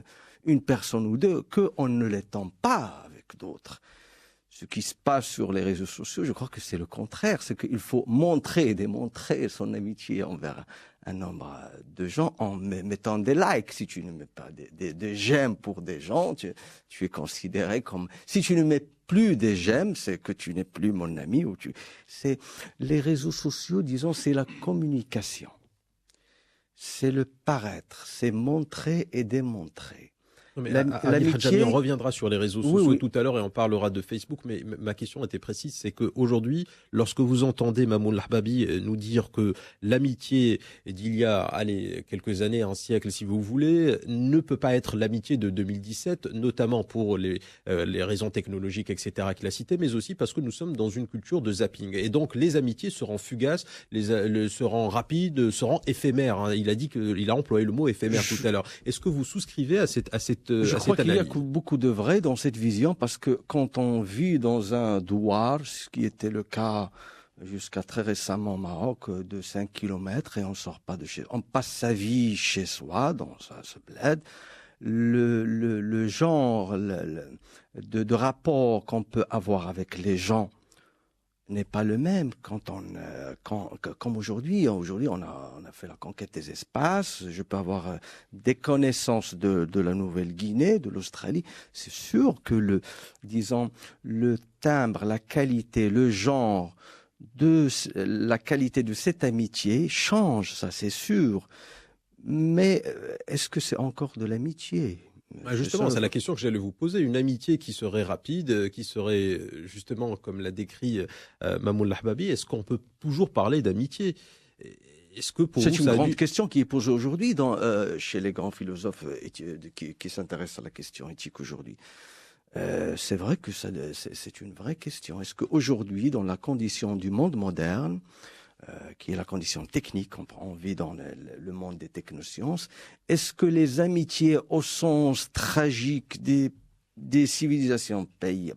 [SPEAKER 6] une personne ou deux qu'on ne l'étend pas avec d'autres. Ce qui se passe sur les réseaux sociaux, je crois que c'est le contraire. C'est qu'il faut démontrer son amitié envers un nombre de gens en mettant des likes. Si tu ne mets pas des j'aime pour des gens, tu es considéré comme... Si tu ne mets plus des j'aime, c'est que tu n'es plus mon ami. C'est les réseaux sociaux, disons, c'est la communication. C'est le paraître, c'est montrer et démontrer.
[SPEAKER 2] L'amitié, on reviendra sur les réseaux sociaux tout à l'heure et on parlera de Facebook, mais ma question était précise, c'est qu'aujourd'hui, lorsque vous entendez Mamoun Lahbabi nous dire que l'amitié d'il y a quelques années, un siècle si vous voulez, ne peut pas être l'amitié de 2017, notamment pour les raisons technologiques, etc. qu'il a citées, mais aussi parce que nous sommes dans une culture de zapping. Et donc les amitiés seront fugaces, seront rapides, seront éphémères. Hein. Il a dit qu'il a employé le mot éphémère tout à l'heure. Est-ce que vous souscrivez à cette
[SPEAKER 6] je crois qu'il y a beaucoup de vrai dans cette vision, parce que quand on vit dans un douar, ce qui était le cas jusqu'à très récemment au Maroc, de 5 kilomètres, et on sort pas de chez... On passe sa vie chez soi, dans ce bled. Le genre de rapport qu'on peut avoir avec les gens n'est pas le même comme aujourd'hui. Aujourd'hui, on a fait la conquête des espaces. Je peux avoir des connaissances de la Nouvelle-Guinée, de l'Australie. C'est sûr que le timbre, la qualité, le genre la qualité de cette amitié change, ça c'est sûr. Mais est-ce que c'est encore de l'amitié ?
[SPEAKER 2] Justement, c'est la question que j'allais vous poser. Une amitié qui serait rapide, qui serait justement, comme l'a décrit Mamoun Lahbabi, est-ce qu'on peut toujours parler d'amitié ?
[SPEAKER 6] C'est une grande question qui est posée aujourd'hui chez les grands philosophes qui s'intéressent à la question éthique aujourd'hui. C'est vrai que c'est une vraie question. Est-ce qu'aujourd'hui, dans la condition du monde moderne, qui est la condition technique, on vit dans le monde des technosciences, est-ce que les amitiés au sens tragique des civilisations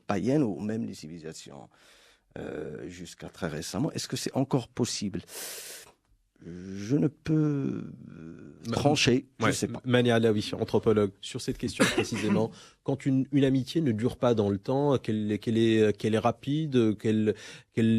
[SPEAKER 6] païennes ou même les civilisations jusqu'à très récemment, est-ce que c'est encore possible ? Je ne peux trancher, je ne sais pas.
[SPEAKER 2] Mani Alaoui, anthropologue, sur cette question précisément, quand une amitié ne dure pas dans le temps, qu'elle est rapide, qu'elle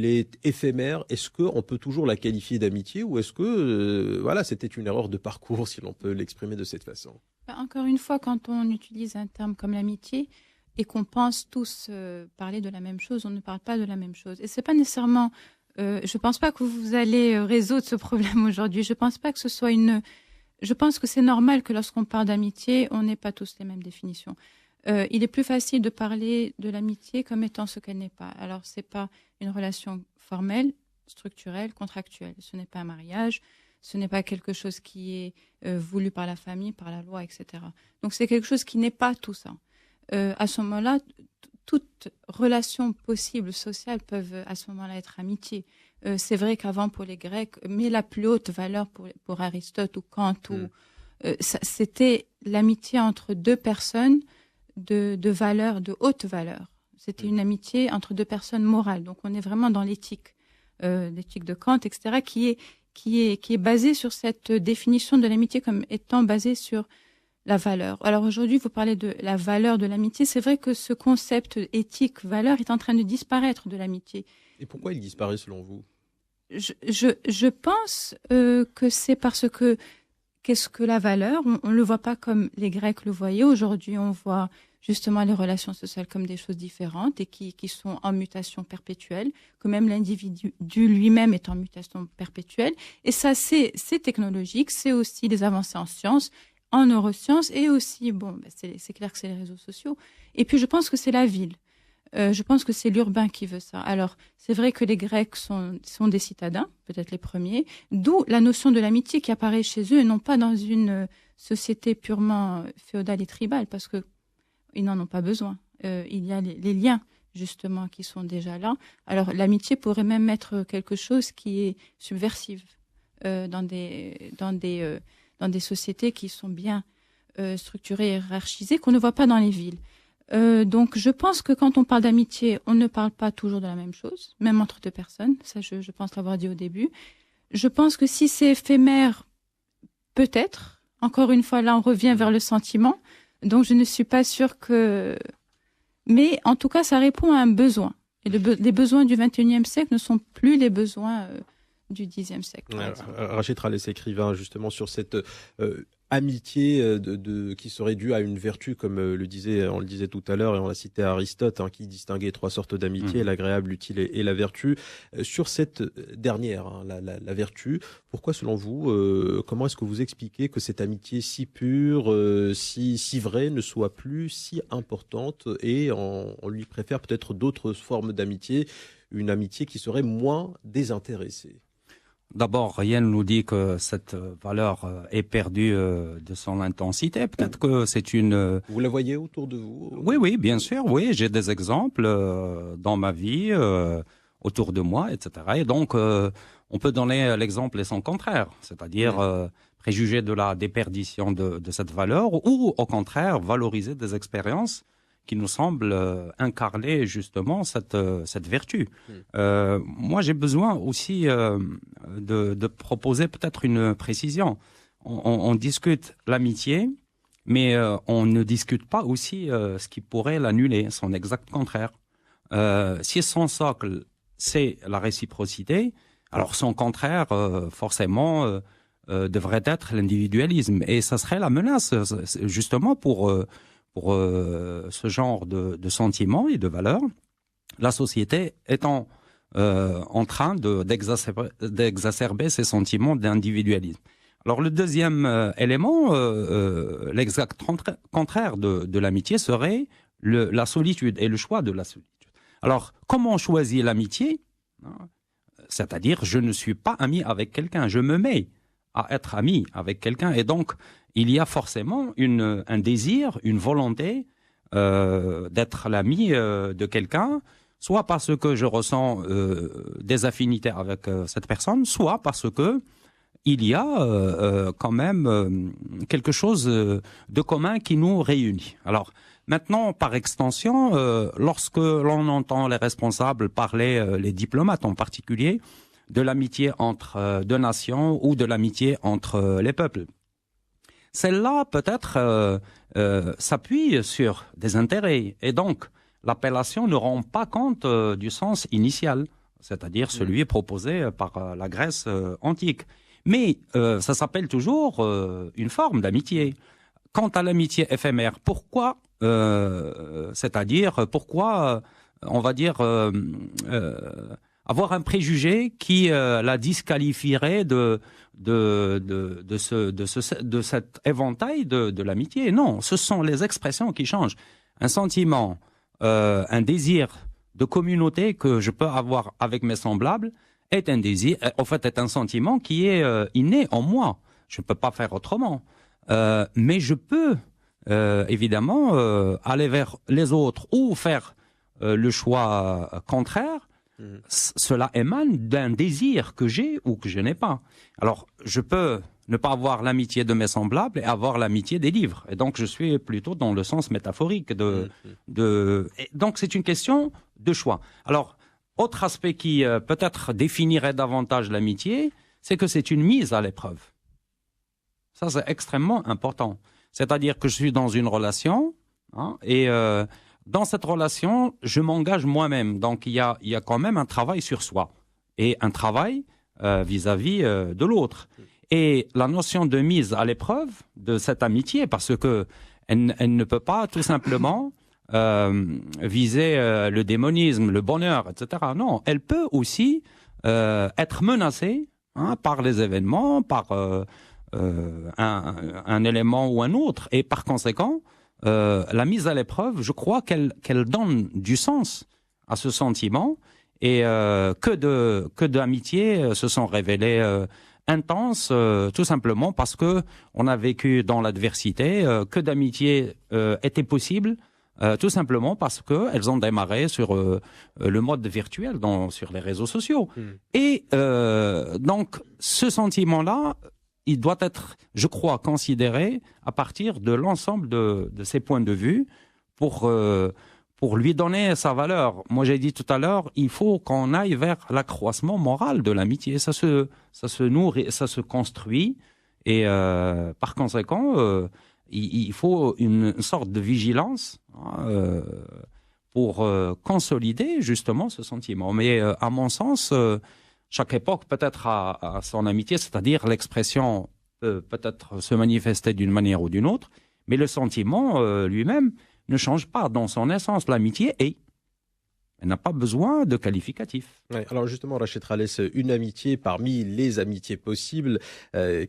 [SPEAKER 2] est éphémère, est-ce qu'on peut toujours la qualifier d'amitié, ou est-ce que c'était une erreur de parcours, si l'on peut l'exprimer de cette façon ?
[SPEAKER 3] Encore une fois, quand on utilise un terme comme l'amitié et qu'on pense tous parler de la même chose, on ne parle pas de la même chose. Et c'est pas nécessairement... je ne pense pas que vous allez résoudre ce problème aujourd'hui. Je pense pas que ce soit Je pense que c'est normal que lorsqu'on parle d'amitié, on n'ait pas tous les mêmes définitions. Il est plus facile de parler de l'amitié comme étant ce qu'elle n'est pas. Alors, c'est pas une relation formelle, structurelle, contractuelle. Ce n'est pas un mariage. Ce n'est pas quelque chose qui est voulu par la famille, par la loi, etc. Donc, c'est quelque chose qui n'est pas tout ça. À ce moment-là, toutes relations possibles sociales peuvent à ce moment-là être amitié. C'est vrai qu'avant pour les Grecs, mais la plus haute valeur pour Aristote ou Kant, c'était l'amitié entre deux personnes de valeur, de haute valeur. C'était une amitié entre deux personnes morales. Donc on est vraiment dans l'éthique de Kant, etc., qui est basée sur cette définition de l'amitié comme étant basée sur la valeur. Alors aujourd'hui, vous parlez de la valeur de l'amitié. C'est vrai que ce concept éthique, valeur, est en train de disparaître de l'amitié.
[SPEAKER 2] Et pourquoi il disparaît selon vous ?
[SPEAKER 3] Je pense que c'est parce que qu'est-ce que la valeur ? On ne le voit pas comme les Grecs le voyaient. Aujourd'hui, on voit justement les relations sociales comme des choses différentes et qui sont en mutation perpétuelle, que même l'individu lui-même est en mutation perpétuelle. Et ça, c'est technologique, c'est aussi des avancées en sciences, en neurosciences, et aussi, c'est clair que c'est les réseaux sociaux. Et puis, je pense que c'est la ville. Je pense que c'est l'urbain qui veut ça. Alors, c'est vrai que les Grecs sont des citadins, peut-être les premiers, d'où la notion de l'amitié qui apparaît chez eux, et non pas dans une société purement féodale et tribale, parce que ils n'en ont pas besoin. Il y a les liens, justement, qui sont déjà là. Alors, l'amitié pourrait même être quelque chose qui est subversif dans des sociétés qui sont bien structurées et hiérarchisées, qu'on ne voit pas dans les villes. Donc, je pense que quand on parle d'amitié, on ne parle pas toujours de la même chose, même entre deux personnes. Ça, je pense l'avoir dit au début. Je pense que si c'est éphémère, peut-être. Encore une fois, là, on revient vers le sentiment. Donc, je ne suis pas sûre que... Mais en tout cas, ça répond à un besoin. Et les besoins du XXIe siècle ne sont plus les besoins du Xe siècle.
[SPEAKER 2] Rachid Ralès, écrivain justement sur cette amitié qui serait due à une vertu, comme on le disait tout à l'heure, et on l'a cité Aristote, qui distinguait trois sortes d'amitié, l'agréable, l'utile et la vertu. Sur cette dernière, la vertu, pourquoi selon vous, comment est-ce que vous expliquez que cette amitié si pure, si vraie, ne soit plus si importante, et on lui préfère peut-être d'autres formes d'amitié, une amitié qui serait moins désintéressée?
[SPEAKER 4] D'abord, rien ne nous dit que cette valeur est perdue de son intensité. Peut-être que c'est une...
[SPEAKER 2] Vous la voyez autour de vous?
[SPEAKER 4] Oui, bien sûr. Oui, j'ai des exemples dans ma vie, autour de moi, etc. Et donc, on peut donner l'exemple et son contraire, c'est-à-dire préjuger de la déperdition de cette valeur, ou au contraire, valoriser des expériences qui nous semblent incarner justement cette vertu. Moi, j'ai besoin aussi de proposer peut-être une précision. On discute l'amitié, mais on ne discute pas aussi ce qui pourrait l'annuler, son exact contraire. Si son socle, c'est la réciprocité, alors son contraire, forcément, devrait être l'individualisme. Et ça serait la menace, justement, pour ce genre de sentiments et de valeurs, la société étant en train d'exacerber ces sentiments d'individualisme. Alors le deuxième élément, l'exact contraire de l'amitié serait la solitude et le choix de la solitude. Alors comment on choisit l'amitié? C'est-à-dire je ne suis pas ami avec quelqu'un, je me mets à être ami avec quelqu'un, et donc il y a forcément un désir, une volonté d'être l'ami de quelqu'un, soit parce que je ressens des affinités avec cette personne, soit parce que il y a quand même quelque chose de commun qui nous réunit. Alors maintenant, par extension, lorsque l'on entend les responsables parler, les diplomates en particulier, de l'amitié entre deux nations ou de l'amitié entre les peuples, celle-là, peut-être, s'appuie sur des intérêts. Et donc, l'appellation ne rend pas compte du sens initial, c'est-à-dire celui proposé par la Grèce antique. Mais ça s'appelle toujours une forme d'amitié. Quant à l'amitié éphémère, pourquoi c'est-à-dire, pourquoi, on va dire, avoir un préjugé qui la disqualifierait de cet éventail de l'amitié? Non, ce sont les expressions qui changent. Un sentiment, un désir de communauté que je peux avoir avec mes semblables est un désir, en fait, est un sentiment qui est inné en moi. Je ne peux pas faire autrement. Mais je peux, évidemment, aller vers les autres ou faire le choix contraire, cela émane d'un désir que j'ai ou que je n'ai pas. Alors, je peux ne pas avoir l'amitié de mes semblables et avoir l'amitié des livres. Et donc, je suis plutôt dans le sens métaphorique et donc, c'est une question de choix. Alors, autre aspect qui peut-être définirait davantage l'amitié, c'est que c'est une mise à l'épreuve. Ça, c'est extrêmement important. C'est-à-dire que je suis dans une relation, et dans cette relation, je m'engage moi-même. Donc, il y a quand même un travail sur soi et un travail vis-à-vis de l'autre. Et la notion de mise à l'épreuve de cette amitié, parce que elle ne peut pas tout simplement viser le démonisme, le bonheur, etc. Non, elle peut aussi être menacée par les événements, par un élément ou un autre. Et par conséquent, la mise à l'épreuve, je crois qu'elle donne du sens à ce sentiment et que d'amitiés se sont révélées intenses, tout simplement parce que on a vécu dans l'adversité, que d'amitiés étaient possibles, tout simplement parce que elles ont démarré sur le mode virtuel, sur les réseaux sociaux. Et donc, ce sentiment-là, il doit être, je crois, considéré à partir de l'ensemble de ces points de vue pour lui donner sa valeur. Moi, j'ai dit tout à l'heure, il faut qu'on aille vers l'accroissement moral de l'amitié. Ça se nourrit, ça se construit. Et par conséquent, il faut une sorte de vigilance pour consolider justement ce sentiment. Mais à mon sens, chaque époque peut-être a son amitié, c'est-à-dire l'expression peut peut-être se manifester d'une manière ou d'une autre, mais le sentiment lui-même ne change pas dans son essence. L'amitié est. Elle n'a pas besoin de qualificatif.
[SPEAKER 2] Ouais, alors justement, Rachid Ralès, une amitié parmi les amitiés possibles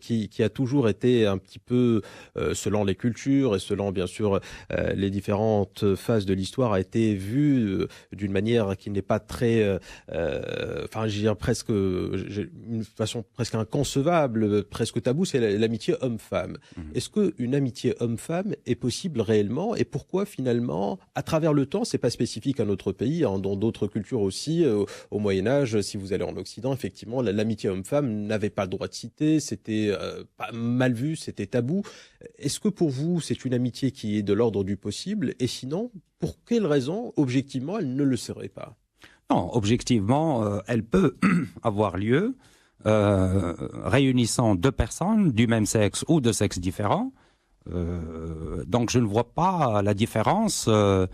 [SPEAKER 2] qui a toujours été un petit peu, selon les cultures et selon bien sûr les différentes phases de l'histoire, a été vue d'une manière qui n'est pas très, enfin, je dirais presque, une façon presque inconcevable, presque taboue, c'est l'amitié homme-femme. Est-ce qu'une amitié homme-femme est possible réellement et pourquoi finalement, à travers le temps, c'est pas spécifique à notre pays, dans d'autres cultures aussi, au Moyen-Âge, si vous allez en Occident, effectivement, l'amitié homme-femme n'avait pas le droit de citer, c'était pas mal vu, c'était tabou. Est-ce que pour vous, c'est une amitié qui est de l'ordre du possible? Et sinon, pour quelle raison, objectivement, elle ne le serait pas?
[SPEAKER 4] Non, objectivement, elle peut avoir lieu réunissant deux personnes du même sexe ou de sexes différents. Donc, je ne vois pas la différence de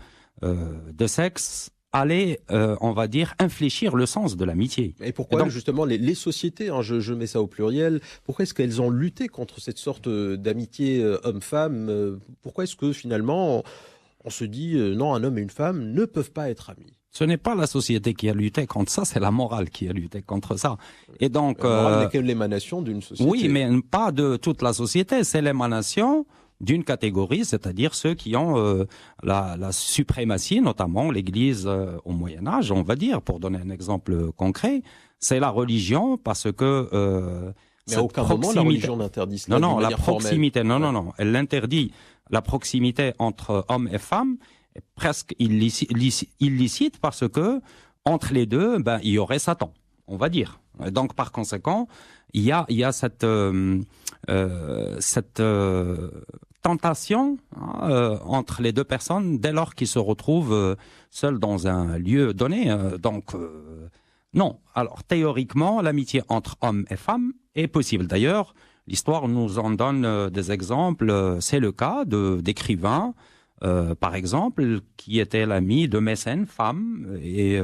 [SPEAKER 4] sexe aller, on va dire, infléchir le sens de l'amitié.
[SPEAKER 2] Et pourquoi justement les sociétés, je mets ça au pluriel, pourquoi est-ce qu'elles ont lutté contre cette sorte d'amitié homme-femme? Pourquoi est-ce que finalement on se dit non, un homme et une femme ne peuvent pas être amis?
[SPEAKER 4] Ce n'est pas la société qui a lutté contre ça, c'est la morale qui a lutté contre ça. Et donc,
[SPEAKER 2] la morale n'est que l'émanation d'une société.
[SPEAKER 4] Oui, mais pas de toute la société, c'est l'émanation d'une catégorie, c'est-à-dire ceux qui ont la suprématie, notamment l'Église au Moyen-Âge, on va dire, pour donner un exemple concret, c'est la religion, parce que
[SPEAKER 2] mais à aucun moment la religion n'interdit cela.
[SPEAKER 4] Non, la proximité, non, elle interdit la proximité entre hommes et femmes, est presque illicite parce que entre les deux, il y aurait Satan, on va dire. Et donc par conséquent, il y a cette tentation entre les deux personnes dès lors qu'ils se retrouvent seuls dans un lieu donné. Non. Alors théoriquement, l'amitié entre hommes et femmes est possible. D'ailleurs, l'histoire nous en donne des exemples. C'est le cas d'écrivains, par exemple, qui étaient l'ami de mécènes femmes et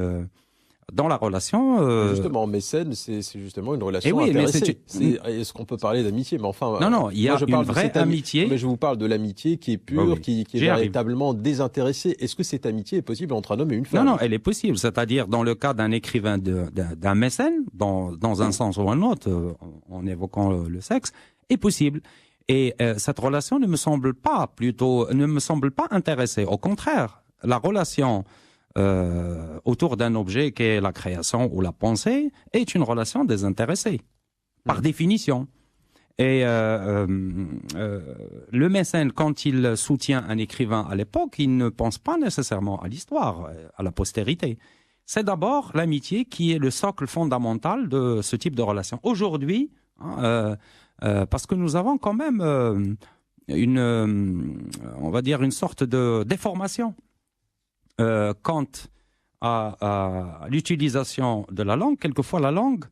[SPEAKER 4] dans la relation...
[SPEAKER 2] Justement, mécène, c'est justement une relation intéressée. Est-ce qu'on peut parler d'amitié? Mais enfin,
[SPEAKER 4] non, il y a une vraie amitié.
[SPEAKER 2] Mais je vous parle de l'amitié qui est pure, qui est véritablement désintéressée. Est-ce que cette amitié est possible entre un homme et une femme?
[SPEAKER 4] Non, elle est possible. C'est-à-dire, dans le cas d'un écrivain, d'un mécène, dans un sens ou un autre, en évoquant le sexe, est possible. Et cette relation ne me semble pas intéressée. Au contraire, la relation autour d'un objet qui est la création ou la pensée est une relation désintéressée, par définition. Et le mécène, quand il soutient un écrivain à l'époque, il ne pense pas nécessairement à l'histoire, à la postérité. C'est d'abord l'amitié qui est le socle fondamental de ce type de relation. Aujourd'hui, parce que nous avons quand même on va dire une sorte de déformation quant à l'utilisation de la langue. Quelquefois, la langue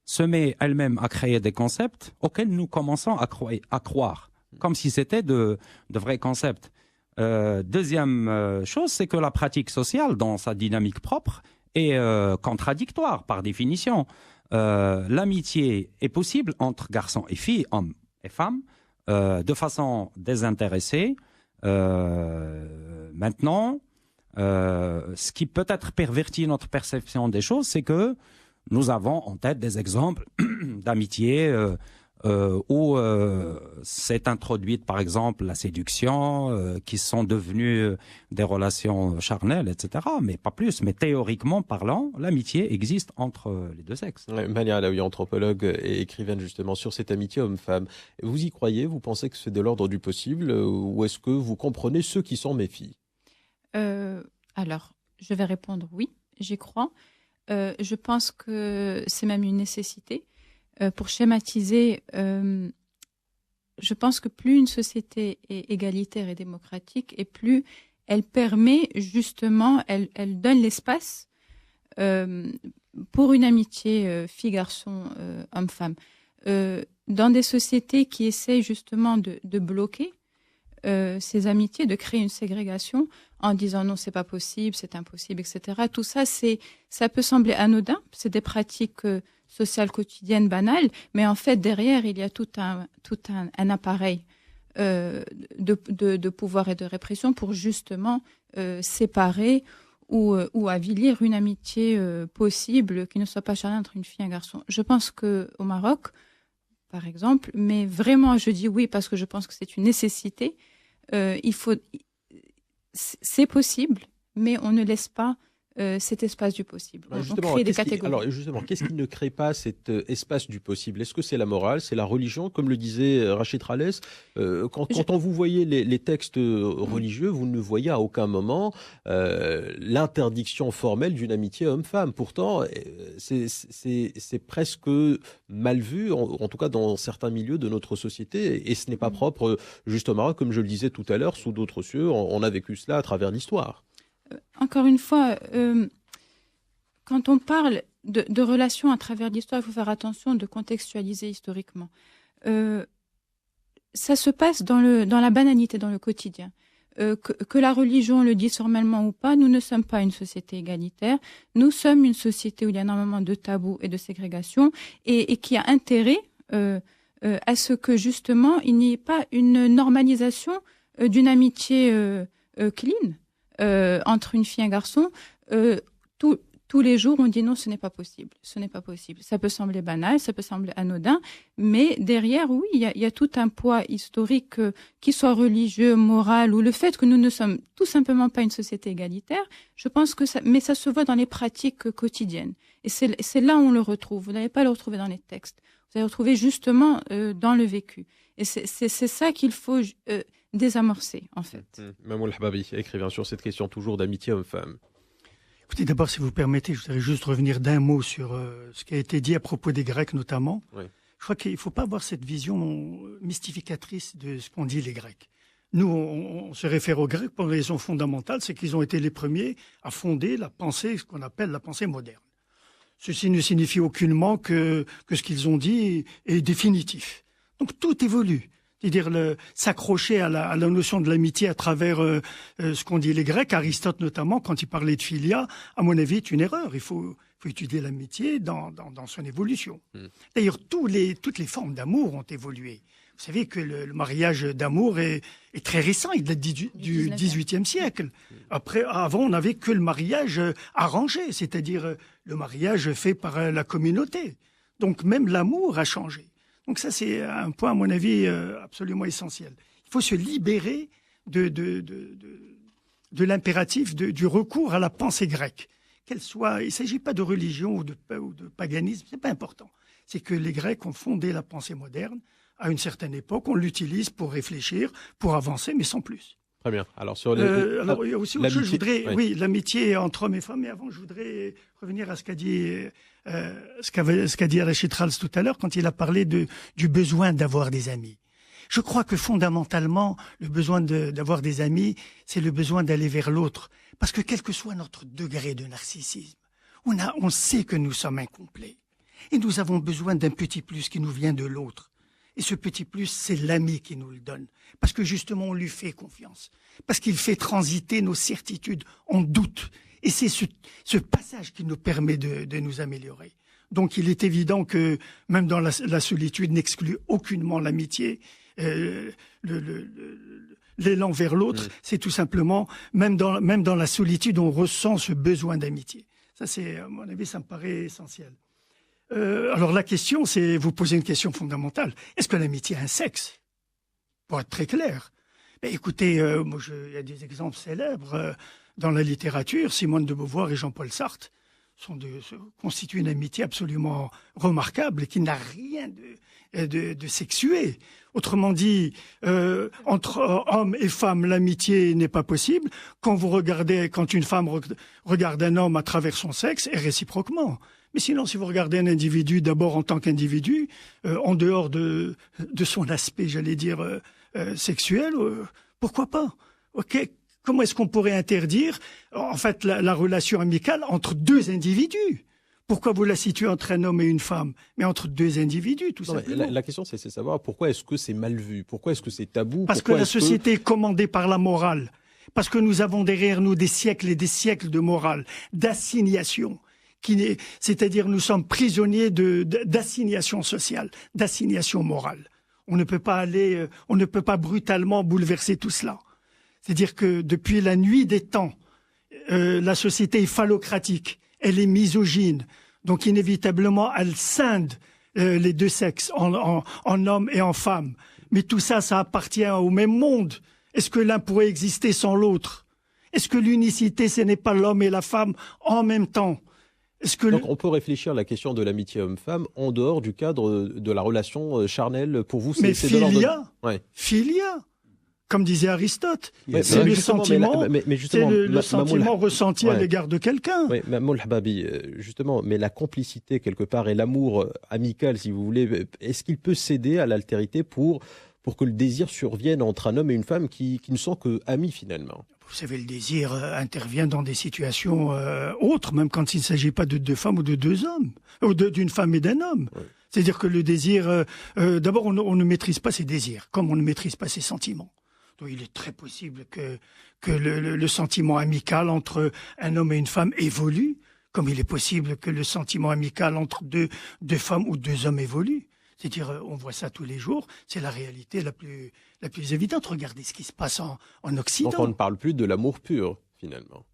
[SPEAKER 4] se met elle-même à créer des concepts auxquels nous commençons à croire, comme si c'était de vrais concepts. Deuxième chose, c'est que la pratique sociale, dans sa dynamique propre, est contradictoire par définition. L'amitié est possible entre garçons et filles, hommes et femmes, de façon désintéressée. Maintenant, ce qui peut-être pervertit notre perception des choses, c'est que nous avons en tête des exemples d'amitié où s'est introduite, par exemple, la séduction, qui sont devenues des relations charnelles, etc. Mais pas plus. Mais théoriquement parlant, l'amitié existe entre les deux sexes.
[SPEAKER 2] Mania Alaoui, anthropologue et écrivaine justement sur cette amitié homme-femme. Vous y croyez? Vous pensez que c'est de l'ordre du possible? Ou est-ce que vous comprenez ceux qui s'en méfient?
[SPEAKER 3] Alors, je vais répondre oui, j'y crois. Je pense que c'est même une nécessité. Pour schématiser, je pense que plus une société est égalitaire et démocratique, et plus elle permet justement, elle donne l'espace pour une amitié fille-garçon, homme-femme. Dans des sociétés qui essayent justement de bloquer ces amitiés, de créer une ségrégation en disant non, c'est pas possible, c'est impossible, etc. Tout ça, ça peut sembler anodin, c'est des pratiques sociales quotidiennes banales, mais en fait derrière il y a tout un appareil de pouvoir et de répression pour justement séparer ou avilir une amitié possible qui ne soit pas charnelle entre une fille et un garçon. Je pense que au Maroc, par exemple, mais vraiment je dis oui parce que je pense que c'est une nécessité. C'est possible, mais on ne laisse pas cet espace du possible. On crée des catégories.
[SPEAKER 2] Alors justement, qu'est-ce qui ne crée pas cet espace du possible? Est-ce que c'est la morale, c'est la religion, comme le disait Rachid Ralès? Quand on vous voyez les textes religieux, vous ne voyez à aucun moment l'interdiction formelle d'une amitié homme-femme. Pourtant, c'est presque mal vu, en tout cas dans certains milieux de notre société, et ce n'est pas propre juste au Maroc, comme je le disais tout à l'heure, sous d'autres cieux. On a vécu cela à travers l'histoire.
[SPEAKER 3] Encore une fois, quand on parle de relations à travers l'histoire, il faut faire attention de contextualiser historiquement. Ça se passe dans la banalité, dans le quotidien. Que la religion le dise formellement ou pas, nous ne sommes pas une société égalitaire. Nous sommes une société où il y a énormément de tabous et de ségrégation et qui a intérêt à ce que justement il n'y ait pas une normalisation d'une amitié clean. Entre une fille et un garçon, tous les jours, on dit non, ce n'est pas possible. Ce n'est pas possible. Ça peut sembler banal, ça peut sembler anodin, mais derrière, oui, il y a tout un poids historique, qui soit religieux, moral, ou le fait que nous ne sommes tout simplement pas une société égalitaire. Je pense que mais ça se voit dans les pratiques quotidiennes. Et c'est là où on le retrouve. Vous n'allez pas le retrouver dans les textes. Vous allez le retrouver justement dans le vécu. Et c'est ça qu'il faut désamorcer, en fait.
[SPEAKER 2] Mamoul Hababi, écrivain sur cette question toujours d'amitié homme-femme.
[SPEAKER 7] Écoutez, d'abord, si vous permettez, je voudrais juste revenir d'un mot sur ce qui a été dit à propos des Grecs notamment. Oui. Je crois qu'il ne faut pas avoir cette vision mystificatrice de ce qu'ont dit les Grecs. Nous, on se réfère aux Grecs pour une raison fondamentale, c'est qu'ils ont été les premiers à fonder la pensée, ce qu'on appelle la pensée moderne. Ceci ne signifie aucunement que ce qu'ils ont dit est définitif. Donc tout évolue. C'est-à-dire s'accrocher à la notion de l'amitié à travers ce qu'ont dit les Grecs, Aristote notamment, quand il parlait de philia, à mon avis, est une erreur. Il faut étudier l'amitié dans son évolution. D'ailleurs, toutes les formes d'amour ont évolué. Vous savez que le mariage d'amour est très récent, il date du XVIIIe siècle. Avant, on n'avait que le mariage arrangé, c'est-à-dire le mariage fait par la communauté. Donc même l'amour a changé. Donc ça, c'est un point, à mon avis, absolument essentiel. Il faut se libérer de l'impératif du recours à la pensée grecque. Il ne s'agit pas de religion ou de paganisme, c'est pas important. C'est que les Grecs ont fondé la pensée moderne À une certaine époque, on l'utilise pour réfléchir, pour avancer, mais sans plus.
[SPEAKER 2] Très bien. Alors, sur les...
[SPEAKER 7] alors, il y a aussi autre chose, je voudrais, oui, l'amitié entre hommes et femmes, mais avant, je voudrais revenir à ce qu'a dit, ce qu'a dit Rachid Khals tout à l'heure, quand il a parlé du besoin d'avoir des amis. Je crois que fondamentalement, le besoin d'avoir des amis, c'est le besoin d'aller vers l'autre. Parce que quel que soit notre degré de narcissisme, on sait que nous sommes incomplets. Et nous avons besoin d'un petit plus qui nous vient de l'autre. Et ce petit plus, c'est l'ami qui nous le donne. Parce que justement, on lui fait confiance. Parce qu'il fait transiter nos certitudes en doute. Et c'est ce passage qui nous permet de nous améliorer. Donc il est évident que même dans la solitude n'exclut aucunement l'amitié. L'élan vers l'autre, c'est tout simplement, même dans la solitude, on ressent ce besoin d'amitié. Ça, c'est, à mon avis, ça me paraît essentiel. Alors la question, c'est, vous posez une question fondamentale. Est-ce que l'amitié a un sexe? Pour être très clair. Mais écoutez, il y a des exemples célèbres dans la littérature. Simone de Beauvoir et Jean-Paul Sartre constituent une amitié absolument remarquable et qui n'a rien de sexué. Autrement dit, entre hommes et femmes, l'amitié n'est pas possible. Quand une femme regarde un homme à travers son sexe, et réciproquement. Mais sinon, si vous regardez un individu d'abord en tant qu'individu, en dehors de son aspect, j'allais dire, sexuel, pourquoi pas? Ok. Comment est-ce qu'on pourrait interdire, en fait, la relation amicale entre deux individus? Pourquoi vous la situez entre un homme et une femme? Mais entre deux individus, tout simplement.
[SPEAKER 2] La question, c'est de savoir pourquoi est-ce que c'est mal vu? Pourquoi est-ce que c'est tabou?
[SPEAKER 7] Parce que la société est commandée par la morale. Parce que nous avons derrière nous des siècles et des siècles de morale, d'assignation. C'est-à-dire nous sommes prisonniers d'assignation sociale, d'assignation morale. On ne peut pas brutalement bouleverser tout cela. C'est-à-dire que depuis la nuit des temps, la société est phallocratique, elle est misogyne, donc inévitablement elle scinde les deux sexes en hommes et en femmes. Mais tout ça, ça appartient au même monde. Est-ce que l'un pourrait exister sans l'autre? Est-ce que l'unicité, ce n'est pas l'homme et la femme en même temps?
[SPEAKER 2] Donc on peut réfléchir à la question de l'amitié homme-femme en dehors du cadre de la relation charnelle. Pour vous, c'est
[SPEAKER 7] philia, comme disait Aristote, c'est le sentiment, le sentiment ressenti à l'égard de quelqu'un.
[SPEAKER 2] Oui, Moul Hababi, justement, mais la complicité quelque part et l'amour amical, si vous voulez, est-ce qu'il peut céder à l'altérité pour que le désir survienne entre un homme et une femme qui ne sont que amis finalement?
[SPEAKER 7] Vous savez, le désir intervient dans des situations autres, même quand il ne s'agit pas de deux femmes ou de deux hommes, ou d'une femme et d'un homme. Oui. C'est-à-dire que le désir, d'abord, on ne maîtrise pas ses désirs, comme on ne maîtrise pas ses sentiments. Donc, il est très possible que le sentiment amical entre un homme et une femme évolue, comme il est possible que le sentiment amical entre deux femmes ou deux hommes évolue. C'est-à-dire, on voit ça tous les jours, c'est la réalité la plus évidente. Regardez ce qui se passe en Occident.
[SPEAKER 2] Donc on ne parle plus de l'amour pur, finalement.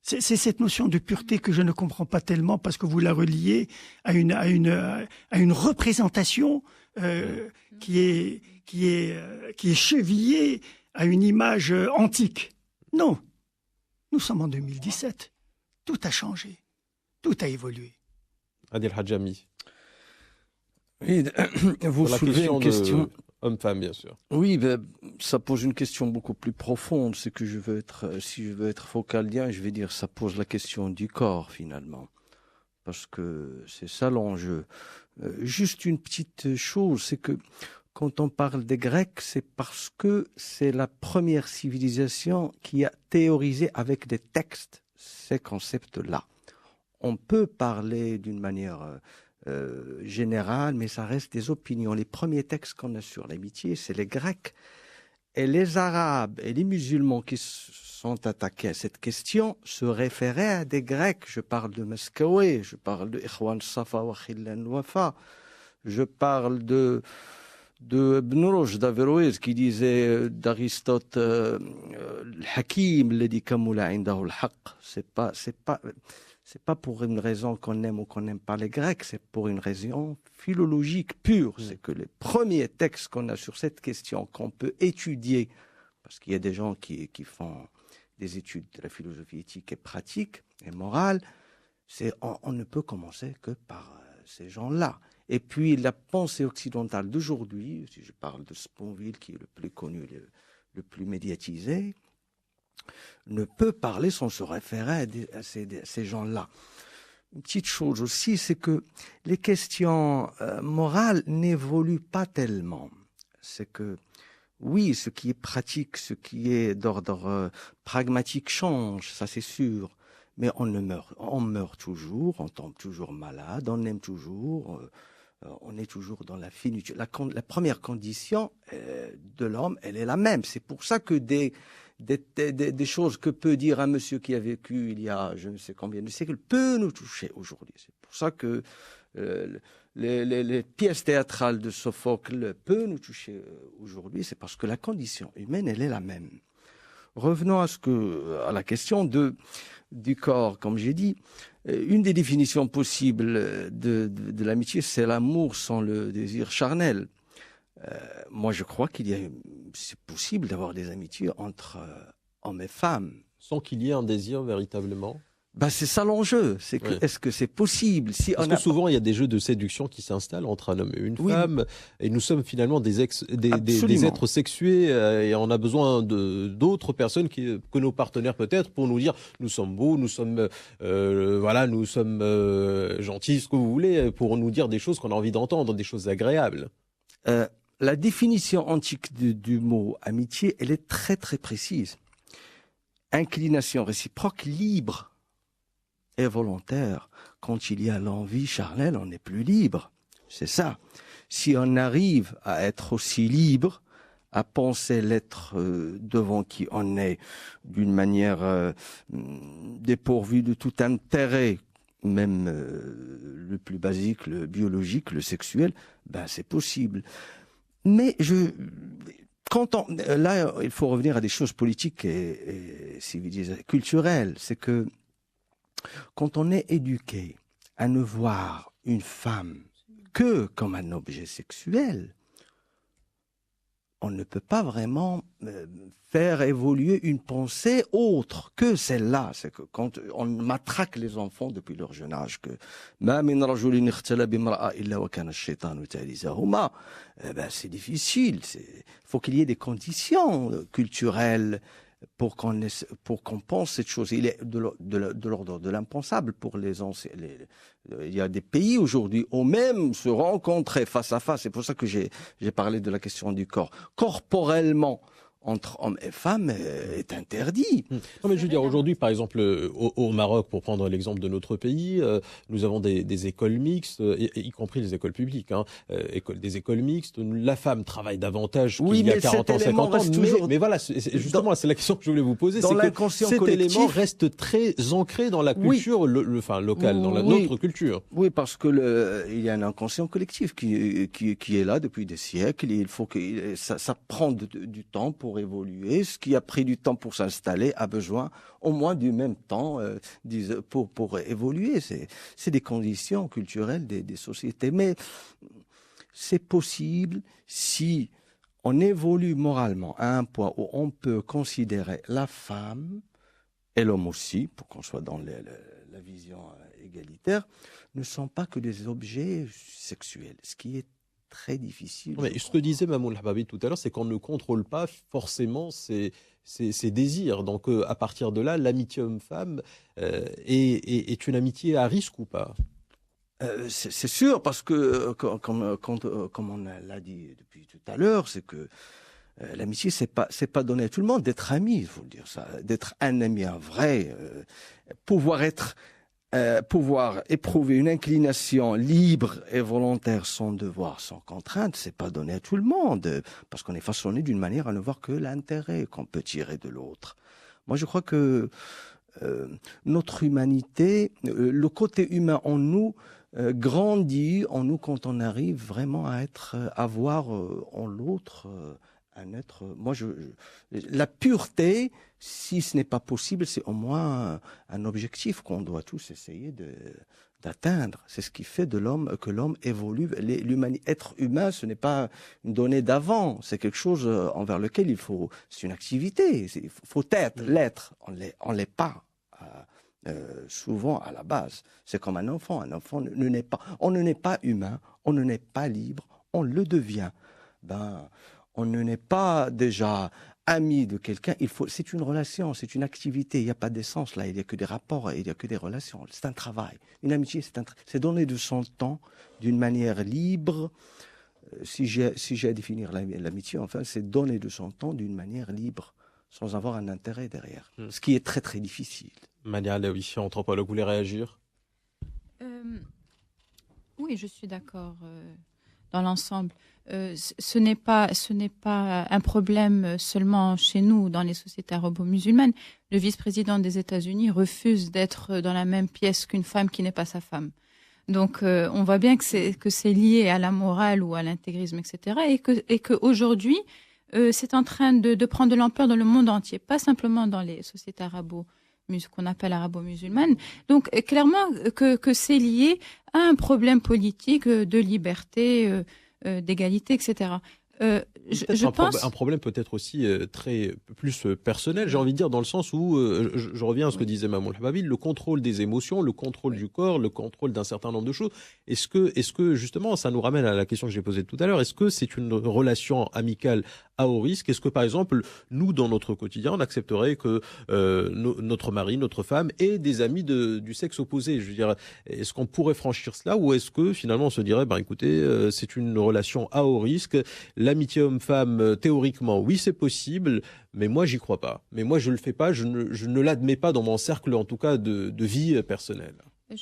[SPEAKER 7] C'est cette notion de pureté que je ne comprends pas tellement parce que vous la reliez à une représentation qui est chevillée à une image antique. Non, nous sommes en 2017. Tout a changé, tout a évolué.
[SPEAKER 2] Adil Hadjami.
[SPEAKER 6] Oui, vous soulevez une question.
[SPEAKER 2] Homme-femme, bien sûr.
[SPEAKER 6] Oui, ça pose une question beaucoup plus profonde. C'est que si je veux être focalien, je vais dire ça pose la question du corps finalement, parce que c'est ça l'enjeu. Juste une petite chose, c'est que quand on parle des Grecs, c'est parce que c'est la première civilisation qui a théorisé avec des textes ces concepts-là. On peut parler d'une manière générale, mais ça reste des opinions. Les premiers textes qu'on a sur l'amitié, c'est les Grecs. Et les Arabes et les musulmans qui sont attaqués à cette question se référaient à des Grecs. Je parle de Maskawi, je parle de Ikhwan Safa wa Khillan Wafa, je parle de Ibn Rushd d'Averroès qui disait d'Aristote Hakim الذي كمل عنده الحق. C'est pas pour une raison qu'on aime ou qu'on n'aime pas les Grecs, c'est pour une raison philologique pure. C'est que les premiers textes qu'on a sur cette question, qu'on peut étudier, parce qu'il y a des gens qui font des études de la philosophie éthique et pratique et morale, on ne peut commencer que par ces gens-là. Et puis la pensée occidentale d'aujourd'hui, si je parle de Sponville, qui est le plus connu, le plus médiatisé, ne peut parler sans se référer à ces gens-là. Une petite chose aussi, c'est que les questions morales n'évoluent pas tellement. C'est que, oui, ce qui est pratique, ce qui est d'ordre pragmatique change, ça c'est sûr. Mais on meurt toujours, on tombe toujours malade, on aime toujours, on est toujours dans la finitude. La première condition de l'homme, elle est la même. C'est pour ça que des choses que peut dire un monsieur qui a vécu il y a je ne sais combien de siècles peut nous toucher aujourd'hui. C'est pour ça que les pièces théâtrales de Sophocle peuvent nous toucher aujourd'hui. C'est parce que la condition humaine, elle est la même. Revenons à la question du corps, comme j'ai dit. Une des définitions possibles de l'amitié, c'est l'amour sans le désir charnel. Moi, je crois c'est possible d'avoir des amitiés entre hommes et femmes.
[SPEAKER 2] Sans qu'il y ait un désir véritablement?
[SPEAKER 6] C'est ça l'enjeu. C'est que, est-ce que c'est possible?
[SPEAKER 2] Parce que souvent, il y a des jeux de séduction qui s'installent entre un homme et une femme. Et nous sommes finalement des êtres sexués et on a besoin d'autres personnes que nos partenaires peut-être pour nous dire nous sommes beaux, nous sommes nous sommes gentils, ce que vous voulez, pour nous dire des choses qu'on a envie d'entendre, des choses agréables.
[SPEAKER 6] La définition antique du mot amitié, elle est très très précise. Inclination réciproque libre et volontaire. Quand il y a l'envie charnelle, on n'est plus libre. C'est ça. Si on arrive à être aussi libre, à penser l'être devant qui on est d'une manière dépourvue de tout intérêt, même le plus basique, le biologique, le sexuel, c'est possible. Mais là, il faut revenir à des choses politiques et civilisées, culturelles. C'est que quand on est éduqué à ne voir une femme que comme un objet sexuel, on ne peut pas vraiment faire évoluer une pensée autre que celle-là. C'est que quand on matraque les enfants depuis leur jeune âge que c'est difficile. Il faut qu'il y ait des conditions culturelles pour qu'on pense cette chose. Il est de l'ordre de l'impensable pour les anciens. Il y a des pays aujourd'hui où même se rencontrer face à face. C'est pour ça que j'ai parlé de la question du corps. Corporellement, entre hommes et femmes est interdit.
[SPEAKER 2] Non, mais je veux dire, aujourd'hui, par exemple, au Maroc, pour prendre l'exemple de notre pays, nous avons des écoles mixtes, y compris les écoles publiques, des écoles mixtes. La femme travaille davantage qu'il y a 40 ans, 50 ans. Mais voilà, justement, c'est la question que je voulais vous poser. C'est que cet élément reste très ancré dans la culture locale, dans notre culture.
[SPEAKER 6] Oui, parce que il y a un inconscient collectif qui est là depuis des siècles. Il faut que ça prend du temps pour évoluer. Ce qui a pris du temps pour s'installer a besoin au moins du même temps pour évoluer. C'est des conditions culturelles des sociétés. Mais c'est possible si on évolue moralement à un point où on peut considérer la femme et l'homme aussi, pour qu'on soit dans la vision égalitaire, ne sont pas que des objets sexuels, ce qui est très difficile.
[SPEAKER 2] Mais ce que disait Mamoun Hababi tout à l'heure, c'est qu'on ne contrôle pas forcément ses désirs. Donc, à partir de là, l'amitié homme-femme est une amitié à risque ou pas?
[SPEAKER 6] C'est sûr, parce que, comme on l'a dit depuis tout à l'heure, c'est que l'amitié, c'est pas donné à tout le monde d'être ami, il faut le dire ça, d'être un ami, un vrai, pouvoir éprouver une inclination libre et volontaire sans devoir, sans contrainte, c'est pas donné à tout le monde, parce qu'on est façonné d'une manière à ne voir que l'intérêt qu'on peut tirer de l'autre. Moi, je crois que notre humanité, le côté humain en nous, grandit en nous quand on arrive vraiment à voir en l'autre un être. Moi, la pureté, si ce n'est pas possible, c'est au moins un objectif qu'on doit tous essayer d'atteindre. C'est ce qui fait de l'homme que l'homme évolue. Être humain, ce n'est pas une donnée d'avant. C'est quelque chose envers lequel c'est une activité. Il faut l'être. On l'est pas. souvent à la base. C'est comme un enfant. Un enfant ne naît pas. On ne naît pas humain, on ne naît pas libre, on le devient. On ne naît pas déjà ami de quelqu'un. C'est une relation, c'est une activité. Il n'y a pas d'essence là. Il n'y a que des rapports, il n'y a que des relations. C'est un travail. Une amitié, c'est donner de son temps d'une manière libre. Si j'ai à définir l'amitié, enfin, c'est donner de son temps d'une manière libre, sans avoir un intérêt derrière. Ce qui est très très difficile.
[SPEAKER 2] Mania Alaoui, anthropologue, vous voulez réagir?
[SPEAKER 3] Oui, je suis d'accord dans l'ensemble. Ce n'est pas un problème seulement chez nous, dans les sociétés arabo-musulmanes. Le vice-président des États-Unis refuse d'être dans la même pièce qu'une femme qui n'est pas sa femme. Donc, on voit bien que c'est lié à la morale ou à l'intégrisme, etc. Et que aujourd'hui, c'est en train de prendre de l'ampleur dans le monde entier, pas simplement dans les sociétés qu'on appelle arabo-musulmanes. Donc, clairement que c'est lié à un problème politique de liberté, d'égalité, etc. Je pense
[SPEAKER 2] un problème peut-être aussi plus personnel, j'ai envie de dire, dans le sens où je reviens à ce que disait Mamoul Hababi, le contrôle des émotions, le contrôle du corps, le contrôle d'un certain nombre de choses. Est-ce que justement, ça nous ramène à la question que j'ai posée tout à l'heure, est-ce que c'est une relation amicale à haut risque? Est-ce que par exemple, nous, dans notre quotidien, on accepterait que notre mari, notre femme ait des amis du sexe opposé? Je veux dire, est-ce qu'on pourrait franchir cela, ou est-ce que finalement on se dirait, écoutez, c'est une relation à haut risque, l'amitié homme-femme, théoriquement, oui, c'est possible, mais moi, j'y crois pas. Mais moi, je le fais pas, je ne l'admets pas dans mon cercle, en tout cas, de vie personnelle.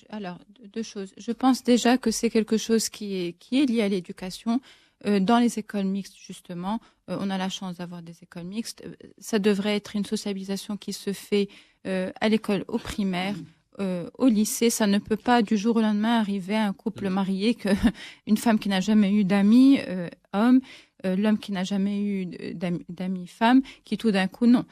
[SPEAKER 3] Alors, deux choses. Je pense déjà que c'est quelque chose qui est lié à l'éducation. Dans les écoles mixtes, justement, on a la chance d'avoir des écoles mixtes. Ça devrait être une socialisation qui se fait à l'école, au primaire, au lycée. Ça ne peut pas du jour au lendemain arriver à un couple marié, une femme qui n'a jamais eu d'amis hommes, l'homme qui n'a jamais eu d'amis femmes, qui tout d'un coup, non.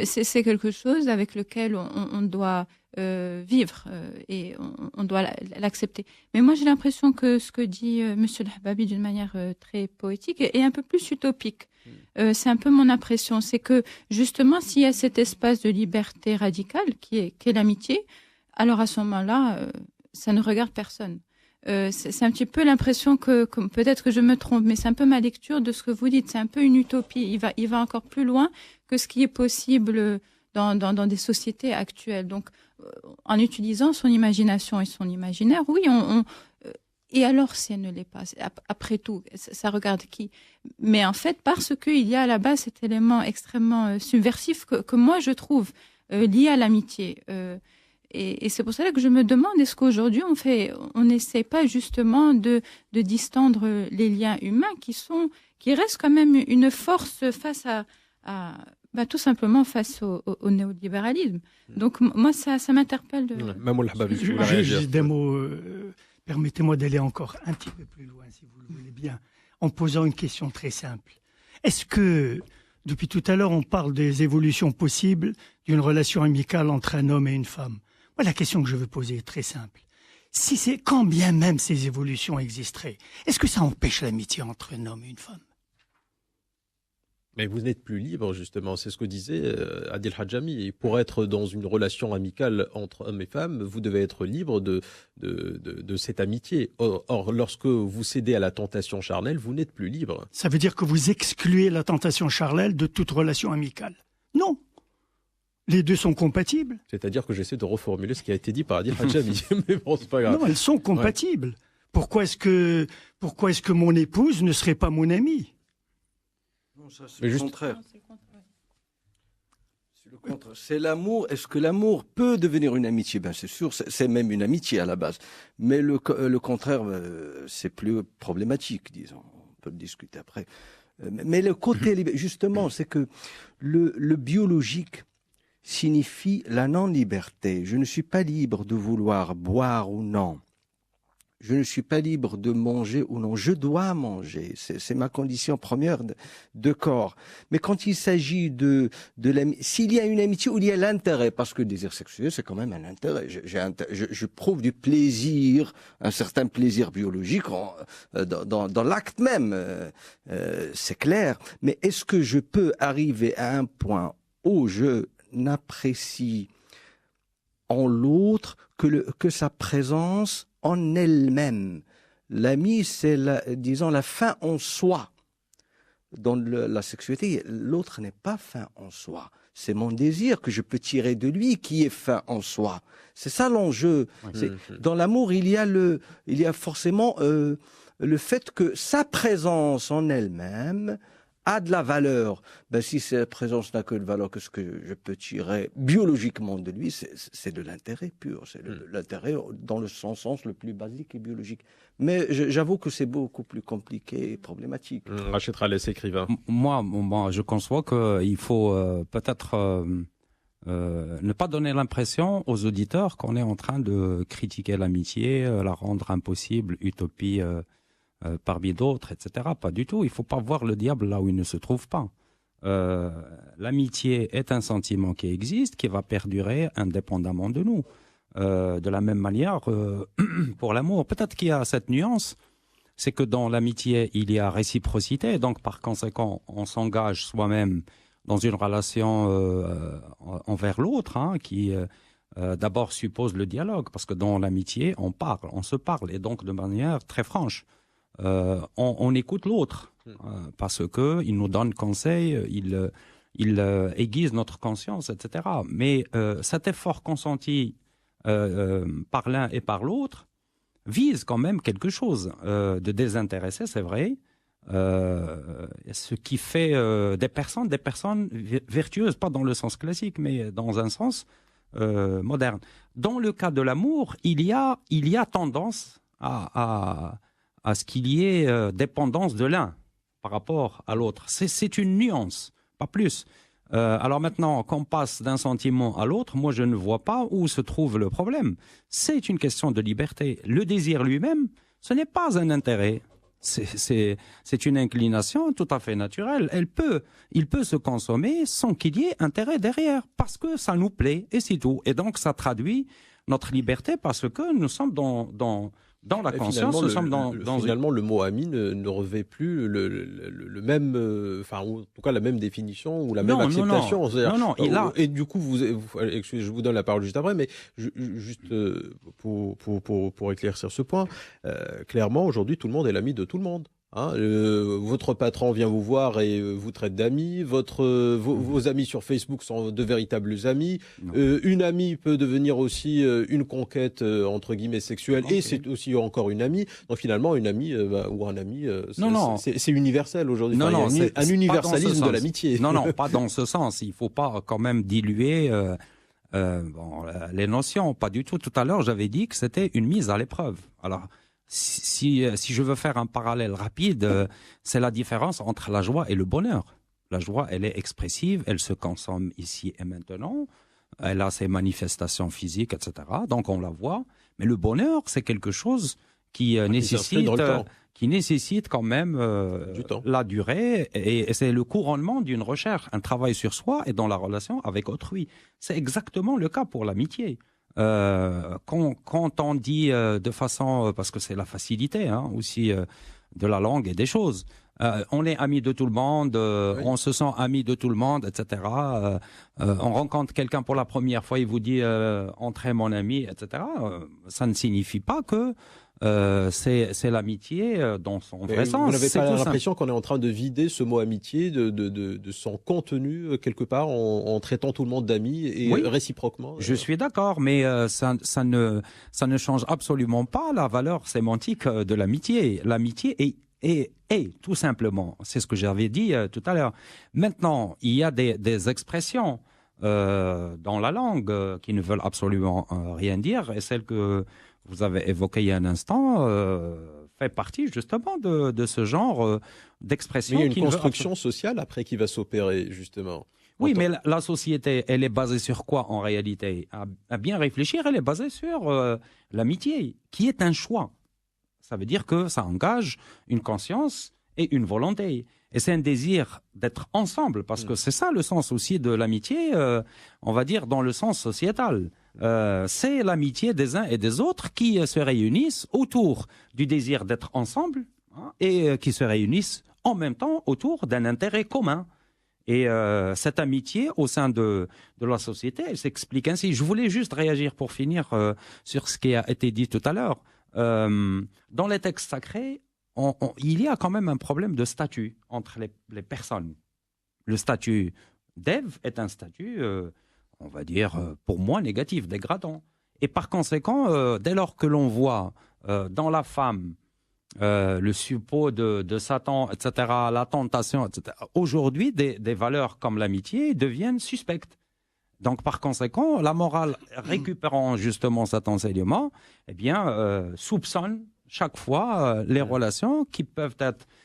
[SPEAKER 3] C'est quelque chose avec lequel on doit vivre et on doit l'accepter. Mais moi, j'ai l'impression que ce que dit Monsieur Hababi d'une manière très poétique est un peu plus utopique. C'est un peu mon impression. C'est que justement, s'il y a cet espace de liberté radicale qui est l'amitié, alors à ce moment-là, ça ne regarde personne. C'est un petit peu l'impression que peut-être que je me trompe, mais c'est un peu ma lecture de ce que vous dites. C'est un peu une utopie. Il va encore plus loin que ce qui est possible dans des sociétés actuelles. Donc, en utilisant son imagination et son imaginaire, oui, et alors si elle ne l'est pas, après tout, ça regarde qui? Mais en fait, parce qu'il y a à la base cet élément extrêmement subversif que moi je trouve lié à l'amitié. Et c'est pour cela que je me demande, est-ce qu'aujourd'hui on n'essaie pas justement de distendre les liens humains qui restent quand même une force face à tout simplement face au néolibéralisme. Donc moi ça m'interpelle.
[SPEAKER 2] Mamoul Hababi,
[SPEAKER 7] juste des mots. Permettez-moi d'aller encore un petit peu plus loin, si vous le voulez bien, en posant une question très simple. Est-ce que depuis tout à l'heure on parle des évolutions possibles d'une relation amicale entre un homme et une femme? Moi, la question que je veux poser est très simple. Quand bien même ces évolutions existeraient, est-ce que ça empêche l'amitié entre un homme et une femme?
[SPEAKER 2] Mais vous n'êtes plus libre, justement. C'est ce que disait Adil Hajjami. Et pour être dans une relation amicale entre hommes et femmes, vous devez être libre de cette amitié. Or, lorsque vous cédez à la tentation charnelle, vous n'êtes plus libre.
[SPEAKER 7] Ça veut dire que vous excluez la tentation charnelle de toute relation amicale? Non. Les deux sont compatibles.
[SPEAKER 2] C'est-à-dire que j'essaie de reformuler ce qui a été dit par Adil Hajjami. Mais bon, c'est pas grave.
[SPEAKER 7] Non, elles sont compatibles. Ouais. Pourquoi est-ce que mon épouse ne serait pas mon amie?
[SPEAKER 6] Non, ça c'est le contraire. C'est le contraire. C'est l'amour. Est-ce que l'amour peut devenir une amitié? C'est sûr, c'est même une amitié à la base. Mais le contraire, c'est plus problématique, disons. On peut le discuter après. Mais le côté, justement, c'est que le biologique signifie la non-liberté. Je ne suis pas libre de vouloir boire ou non. Je ne suis pas libre de manger ou non. Je dois manger. C'est ma condition première de corps. Mais quand il s'agit s'il y a une amitié où il y a l'intérêt, parce que le désir sexuel, c'est quand même un intérêt. Je prouve du plaisir, un certain plaisir biologique dans l'acte même. C'est clair. Mais est-ce que je peux arriver à un point où je n'apprécie en l'autre que sa présence en elle-même. L'ami, c'est la fin en soi. Dans la sexualité, l'autre n'est pas fin en soi. C'est mon désir que je peux tirer de lui qui est fin en soi. C'est ça l'enjeu. Dans l'amour, il y a forcément le fait que sa présence en elle-même a de la valeur. Ben, si cette présence n'a que de valeur que ce que je peux tirer biologiquement de lui, c'est de l'intérêt pur. C'est de l'intérêt dans son sens le plus basique et biologique. Mais j'avoue que c'est beaucoup plus compliqué et problématique.
[SPEAKER 2] Rachid Ralès, écrivain.
[SPEAKER 4] Moi, je conçois qu'il faut peut-être ne pas donner l'impression aux auditeurs qu'on est en train de critiquer l'amitié, la rendre impossible, utopie parmi d'autres, etc. Pas du tout. Il ne faut pas voir le diable là où il ne se trouve pas. L'amitié est un sentiment qui existe, qui va perdurer indépendamment de nous. De la même manière, pour l'amour, peut-être qu'il y a cette nuance, c'est que dans l'amitié, il y a réciprocité, donc par conséquent, on s'engage soi-même dans une relation envers l'autre, hein, qui d'abord suppose le dialogue, parce que dans l'amitié, on parle, on se parle, et donc de manière très franche. On écoute l'autre, parce que il nous donne conseil, il aiguise notre conscience, etc. Mais cet effort consenti par l'un et par l'autre vise quand même quelque chose de désintéressé, c'est vrai, ce qui fait des personnes vertueuses, pas dans le sens classique, mais dans un sens moderne. Dans le cas de l'amour, il y a tendance à ce qu'il y ait dépendance de l'un par rapport à l'autre. C'est une nuance, pas plus. Alors maintenant, qu'on passe d'un sentiment à l'autre, moi je ne vois pas où se trouve le problème. C'est une question de liberté. Le désir lui-même, ce n'est pas un intérêt. C'est une inclination tout à fait naturelle. Il peut se consommer sans qu'il y ait intérêt derrière, parce que ça nous plaît, et c'est tout. Et donc ça traduit notre liberté parce que nous sommes dans la conscience, nous sommes
[SPEAKER 2] finalement, le mot ami ne revêt plus le même, enfin, en tout cas la même définition ou la même acceptation.
[SPEAKER 4] Non,
[SPEAKER 2] et du coup, excusez, je vous donne la parole juste après, mais juste pour éclaircir ce point, clairement, aujourd'hui, tout le monde est l'ami de tout le monde. Hein, votre patron vient vous voir et vous traite d'amis. Vos amis sur Facebook sont de véritables amis. Une amie peut devenir aussi une conquête entre guillemets sexuelle, et c'est aussi encore une amie. Donc finalement, une amie ou un ami, c'est universel aujourd'hui. Un universalisme de l'amitié.
[SPEAKER 4] Non, pas dans ce sens. Il faut pas quand même diluer les notions. Pas du tout. Tout à l'heure, j'avais dit que c'était une mise à l'épreuve. Alors, si je veux faire un parallèle rapide, c'est la différence entre la joie et le bonheur. La joie, elle est expressive, elle se consomme ici et maintenant, elle a ses manifestations physiques, etc. Donc on la voit. Mais le bonheur, c'est quelque chose qui nécessite quand même
[SPEAKER 2] du temps.
[SPEAKER 4] La durée, et c'est le couronnement d'une recherche, un travail sur soi et dans la relation avec autrui. C'est exactement le cas pour l'amitié. Quand on dit de façon, parce que c'est la facilité aussi de la langue et des choses, on est amis de tout le monde, on se sent amis de tout le monde, etc. On rencontre quelqu'un pour la première fois, il vous dit entrez mon ami, etc. Ça ne signifie pas que c'est l'amitié dans son vrai sens.
[SPEAKER 2] Vous n'avez pas l'impression qu'on est en train de vider ce mot amitié de son contenu quelque part en traitant tout le monde d'amis et réciproquement?
[SPEAKER 4] Je suis d'accord, mais ça ne change absolument pas la valeur sémantique de l'amitié. L'amitié est tout simplement, c'est ce que j'avais dit tout à l'heure. Maintenant, il y a des expressions dans la langue qui ne veulent absolument rien dire, et celle que vous avez évoqué il y a un instant, fait partie justement de ce genre d'expression.
[SPEAKER 2] Mais il y a une construction sociale après qui va s'opérer, justement.
[SPEAKER 4] Oui, mais la société, elle est basée sur quoi en réalité? À bien réfléchir, elle est basée sur l'amitié, qui est un choix. Ça veut dire que ça engage une conscience et une volonté. Et c'est un désir d'être ensemble, parce que c'est ça le sens aussi de l'amitié, on va dire dans le sens sociétal. C'est l'amitié des uns et des autres qui se réunissent autour du désir d'être ensemble et qui se réunissent en même temps autour d'un intérêt commun. Et cette amitié au sein de la société, elle s'explique ainsi. Je voulais juste réagir pour finir sur ce qui a été dit tout à l'heure. Dans les textes sacrés, il y a quand même un problème de statut entre les personnes. Le statut d'Ève est un statut, on va dire, pour moi, négatif, dégradant. Et par conséquent, dès lors que l'on voit dans la femme le suppôt de Satan, etc., la tentation, etc., aujourd'hui, des valeurs comme l'amitié deviennent suspectes. Donc, par conséquent, la morale, récupérant justement cet enseignement, eh bien, soupçonne chaque fois les relations qui peuvent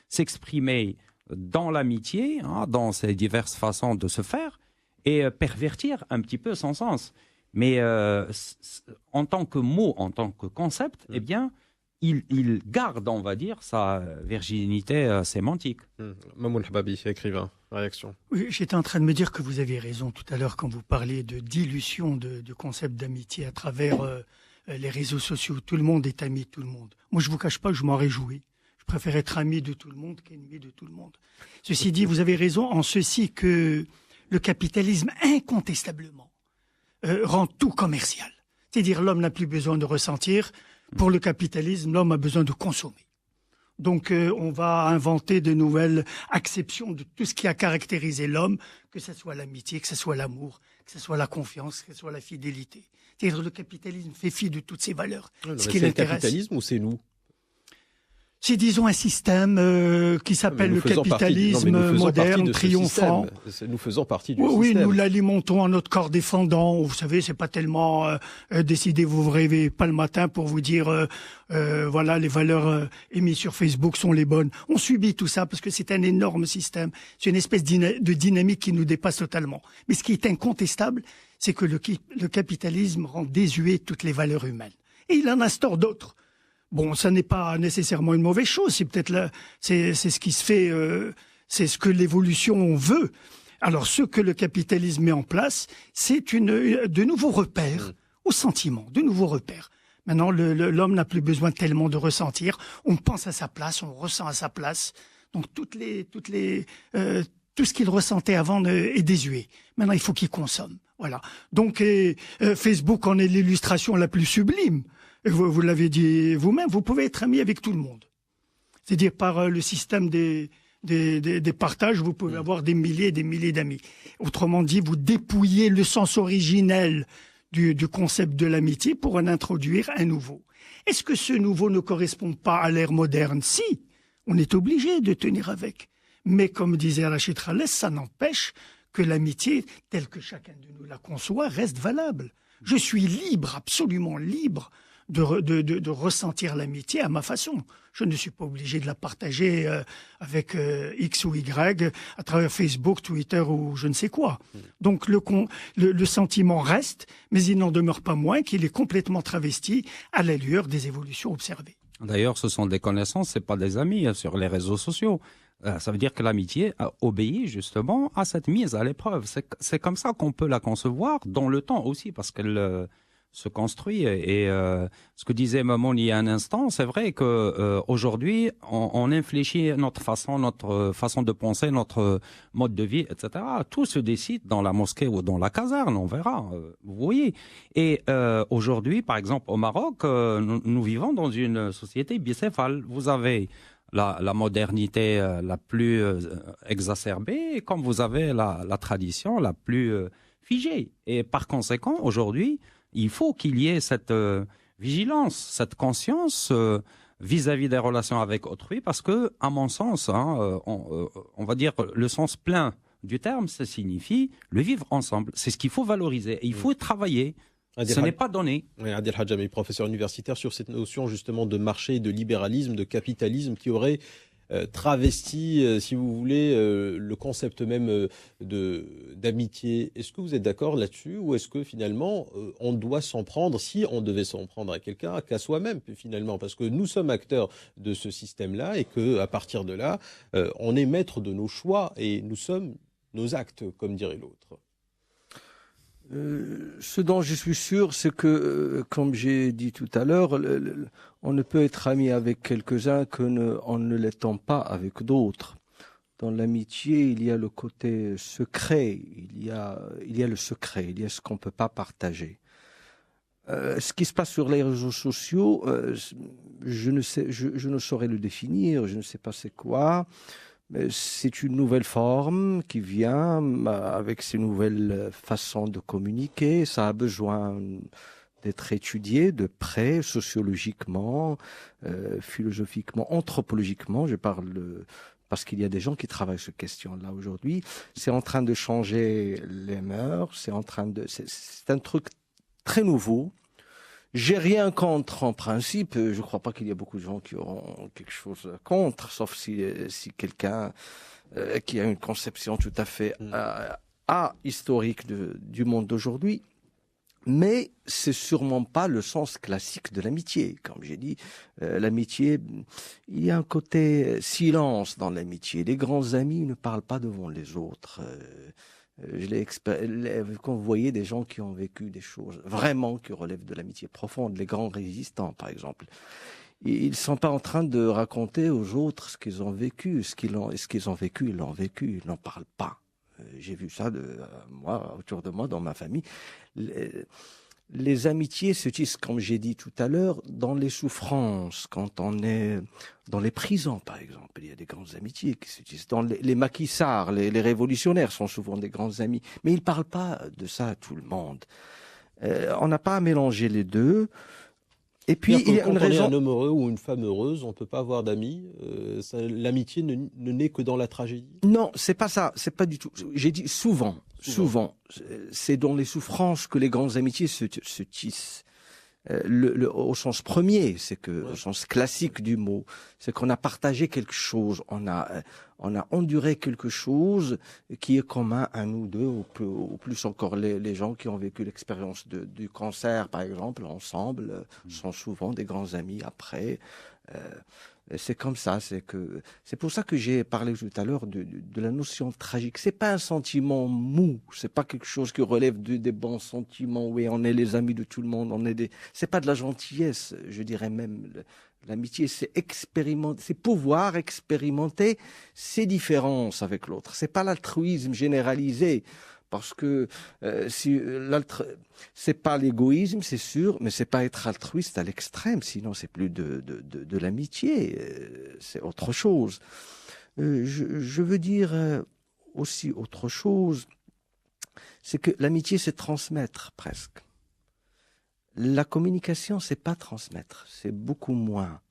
[SPEAKER 4] s'exprimer dans l'amitié, hein, dans ses diverses façons de se faire, et pervertir un petit peu son sens. Mais en tant que mot, en tant que concept, eh bien, il garde, on va dire, sa virginité sémantique.
[SPEAKER 2] Mamoun Hababi, écrivain, réaction.
[SPEAKER 7] Oui, j'étais en train de me dire que vous aviez raison tout à l'heure quand vous parliez de dilution du concept d'amitié à travers les réseaux sociaux. Tout le monde est ami de tout le monde. Moi, je vous cache pas que je m'en réjouis. Je préfère être ami de tout le monde qu'ennemi de tout le monde. Ceci dit, vous avez raison en ceci que le capitalisme, incontestablement, rend tout commercial. C'est-à-dire l'homme n'a plus besoin de ressentir. Pour le capitalisme, l'homme a besoin de consommer. Donc on va inventer de nouvelles acceptions de tout ce qui a caractérisé l'homme, que ce soit l'amitié, que ce soit l'amour, que ce soit la confiance, que ce soit la fidélité. C'est-à-dire le capitalisme fait fi de toutes ces valeurs.
[SPEAKER 2] Ce qui l'intéresse. C'est le capitalisme ou c'est nous ?
[SPEAKER 7] C'est, disons, un système qui s'appelle le capitalisme moderne, triomphant.
[SPEAKER 2] Nous faisons partie du
[SPEAKER 7] système. Oui, nous l'alimentons à notre corps défendant. Vous savez, c'est pas tellement décidé, vous vous réveillez pas le matin pour vous dire, voilà, les valeurs émises sur Facebook sont les bonnes. On subit tout ça parce que c'est un énorme système. C'est une espèce de dynamique qui nous dépasse totalement. Mais ce qui est incontestable, c'est que le capitalisme rend désuet toutes les valeurs humaines. Et il en instaure d'autres. Bon, ça n'est pas nécessairement une mauvaise chose. C'est peut-être là, c'est ce qui se fait, c'est ce que l'évolution veut. Alors, ce que le capitalisme met en place, c'est de nouveaux repères au sentiment, de nouveaux repères. Maintenant, l'homme n'a plus besoin tellement de ressentir. On pense à sa place, on ressent à sa place. Donc, tout ce qu'il ressentait avant est désuet. Maintenant, il faut qu'il consomme. Voilà. Donc, Facebook en est l'illustration la plus sublime. Vous l'avez dit vous-même, vous pouvez être ami avec tout le monde. C'est-à-dire par le système des partages, vous pouvez avoir des milliers et des milliers d'amis. Autrement dit, vous dépouillez le sens originel du concept de l'amitié pour en introduire un nouveau. Est-ce que ce nouveau ne correspond pas à l'ère moderne ? Si, on est obligé de tenir avec. Mais comme disait Rachid Khalès, ça n'empêche que l'amitié, telle que chacun de nous la conçoit, reste valable. Je suis libre, absolument libre, de ressentir l'amitié à ma façon. Je ne suis pas obligé de la partager avec X ou Y à travers Facebook, Twitter ou je ne sais quoi. Donc le sentiment reste, mais il n'en demeure pas moins qu'il est complètement travesti à la lueur des évolutions observées.
[SPEAKER 4] D'ailleurs, ce sont des connaissances, c'est pas des amis sur les réseaux sociaux. Ça veut dire que l'amitié obéit justement à cette mise à l'épreuve. C'est comme ça qu'on peut la concevoir dans le temps aussi, parce qu'elle se construit. Et ce que disait Mamoun il y a un instant, c'est vrai que aujourd'hui, on infléchit notre façon de penser, notre mode de vie, etc. Tout se décide dans la mosquée ou dans la caserne, on verra. Vous voyez. Et aujourd'hui, par exemple, au Maroc, nous vivons dans une société bicéphale. Vous avez la modernité la plus exacerbée, comme vous avez la tradition la plus figée. Et par conséquent, aujourd'hui, il faut qu'il y ait cette vigilance, cette conscience vis-à-vis des relations avec autrui, parce que, à mon sens, on va dire le sens plein du terme, ça signifie le vivre ensemble. C'est ce qu'il faut valoriser. Et il faut travailler. Ce n'est pas donné.
[SPEAKER 2] Oui, Adel Hadjami, professeur universitaire, sur cette notion justement de marché, de libéralisme, de capitalisme qui aurait travesti, si vous voulez, le concept même d'amitié. Est-ce que vous êtes d'accord là-dessus, ou est-ce que finalement on doit s'en prendre, si on devait s'en prendre à quelqu'un, qu'à soi-même finalement, parce que nous sommes acteurs de ce système-là et que à partir de là, on est maître de nos choix et nous sommes nos actes, comme dirait l'autre.
[SPEAKER 6] Ce dont je suis sûr, c'est que, comme j'ai dit tout à l'heure, on ne peut être ami avec quelques-uns qu'en ne l'étant pas avec d'autres. dans l'amitié, il y a le côté secret, il y a le secret, il y a ce qu'on ne peut pas partager. Ce qui se passe sur les réseaux sociaux, je ne saurais le définir, je ne sais pas c'est quoi. C'est une nouvelle forme qui vient avec ces nouvelles façons de communiquer. Ça a besoin d'être étudié de près, sociologiquement, philosophiquement, anthropologiquement. Je parle parce qu'il y a des gens qui travaillent sur cette question-là aujourd'hui. C'est en train de changer les mœurs. C'est un truc très nouveau. J'ai rien contre en principe. Je ne crois pas qu'il y a beaucoup de gens qui auront quelque chose contre, sauf si quelqu'un qui a une conception tout à fait historique du monde d'aujourd'hui. Mais c'est sûrement pas le sens classique de l'amitié. Comme j'ai dit, l'amitié, il y a un côté silence dans l'amitié. Les grands amis ne parlent pas devant les autres. Quand vous voyez des gens qui ont vécu des choses vraiment qui relèvent de l'amitié profonde, les grands résistants par exemple, ils ne sont pas en train de raconter aux autres ce qu'ils ont vécu, ce qu'ils ont vécu, ils l'ont vécu, ils n'en parlent pas. J'ai vu ça moi, autour de moi, dans ma famille. Les amitiés se tissent, comme j'ai dit tout à l'heure, dans les souffrances, quand on est dans les prisons, par exemple. Il y a des grandes amitiés qui se tissent. Dans les maquisards, les révolutionnaires sont souvent des grands amis. Mais ils ne parlent pas de ça à tout le monde. On n'a pas à mélanger les deux. Et puis, il y a une raison.
[SPEAKER 2] Quand on est un homme heureux ou une femme heureuse, on ne peut pas avoir d'amis. L'amitié ne naît que dans la tragédie.
[SPEAKER 6] Non, c'est pas ça. C'est pas du tout. J'ai dit souvent. C'est dans les souffrances que les grandes amitiés se tissent. Au sens premier, au sens classique du mot, c'est qu'on a partagé quelque chose, on a enduré quelque chose qui est commun à nous deux, ou plus encore les gens qui ont vécu l'expérience du cancer, par exemple, ensemble, sont souvent des grands amis après. C'est comme ça, c'est pour ça que j'ai parlé tout à l'heure de la notion tragique. C'est pas un sentiment mou, c'est pas quelque chose qui relève des bons sentiments. Oui, on est les amis de tout le monde, c'est pas de la gentillesse, je dirais même. L'amitié, c'est pouvoir expérimenter ses différences avec l'autre. C'est pas l'altruisme généralisé. Parce que c'est pas l'égoïsme, c'est sûr, mais c'est pas être altruiste à l'extrême, sinon c'est plus de l'amitié, c'est autre chose. Je veux dire aussi autre chose, c'est que l'amitié c'est transmettre presque. La communication c'est pas transmettre, c'est beaucoup moins.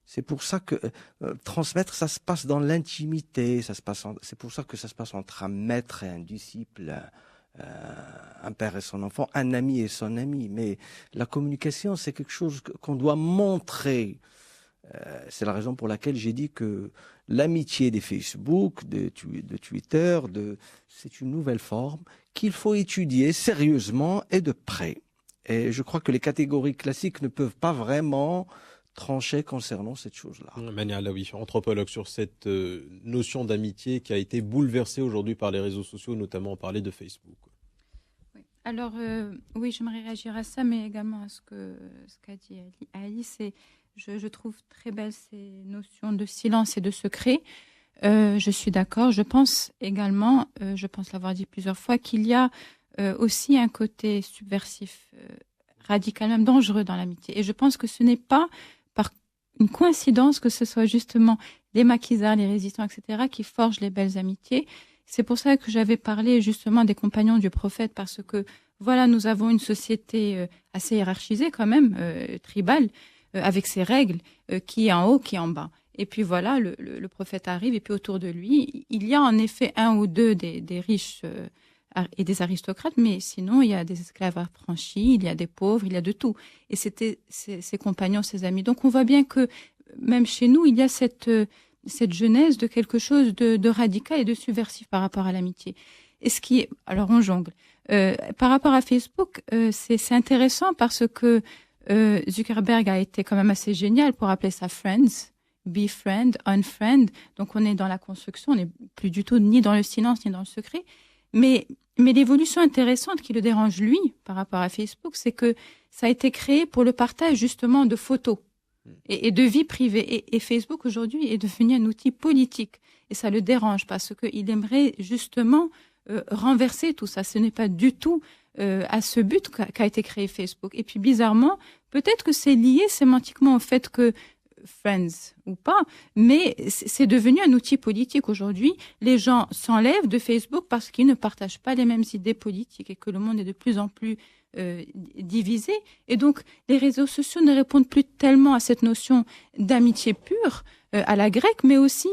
[SPEAKER 6] C'est pour ça que transmettre, ça se passe dans l'intimité. C'est pour ça que ça se passe entre un maître et un disciple, un père et son enfant, un ami et son ami. Mais la communication, c'est quelque chose qu'on doit montrer. C'est la raison pour laquelle j'ai dit que l'amitié des Facebook, de Twitter, c'est une nouvelle forme qu'il faut étudier sérieusement et de près. Et je crois que les catégories classiques ne peuvent pas vraiment trancher concernant cette chose-là.
[SPEAKER 2] Mani Alaoui, anthropologue, sur cette notion d'amitié qui a été bouleversée aujourd'hui par les réseaux sociaux, notamment on parlait de Facebook.
[SPEAKER 3] Oui. Alors, oui, j'aimerais réagir à ça, mais également à ce qu'a dit Ali. Je trouve très belle ces notions de silence et de secret. Je suis d'accord. Je pense également, je pense l'avoir dit plusieurs fois, qu'il y a aussi un côté subversif, radical, même dangereux dans l'amitié. Et je pense que ce n'est pas par une coïncidence que ce soit justement les maquisards, les résistants, etc., qui forgent les belles amitiés. C'est pour ça que j'avais parlé justement des compagnons du prophète, parce que voilà, nous avons une société assez hiérarchisée quand même, tribale, avec ses règles, qui est en haut, qui est en bas. Et puis voilà, le prophète arrive, et puis autour de lui, il y a en effet un ou deux des riches et des aristocrates, mais sinon, il y a des esclaves affranchis, il y a des pauvres, il y a de tout. Et c'était ses compagnons, ses amis. Donc, on voit bien que même chez nous, il y a cette genèse de quelque chose de radical et de subversif par rapport à l'amitié. Et ce qui est... Alors, on jongle. Par rapport à Facebook, c'est intéressant parce que Zuckerberg a été quand même assez génial pour appeler ça « friends ». Be friend, unfriend. Donc, on est dans la construction, on n'est plus du tout ni dans le silence, ni dans le secret. Mais l'évolution intéressante qui le dérange, lui, par rapport à Facebook, c'est que ça a été créé pour le partage, justement, de photos et de vie privée. Et Facebook, aujourd'hui, est devenu un outil politique. et ça le dérange parce qu'il aimerait justement renverser tout ça. Ce n'est pas du tout à ce but qu'a été créé Facebook. Et puis bizarrement, peut-être que c'est lié sémantiquement au fait que Friends ou pas, mais c'est devenu un outil politique aujourd'hui. Les gens s'enlèvent de Facebook parce qu'ils ne partagent pas les mêmes idées politiques et que le monde est de plus en plus divisé. Et donc, les réseaux sociaux ne répondent plus tellement à cette notion d'amitié pure à la grecque, mais aussi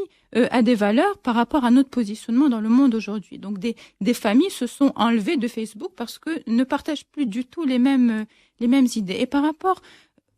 [SPEAKER 3] à des valeurs par rapport à notre positionnement dans le monde aujourd'hui. Donc, des familles se sont enlevées de Facebook parce que ne partagent plus du tout les mêmes idées. Et par rapport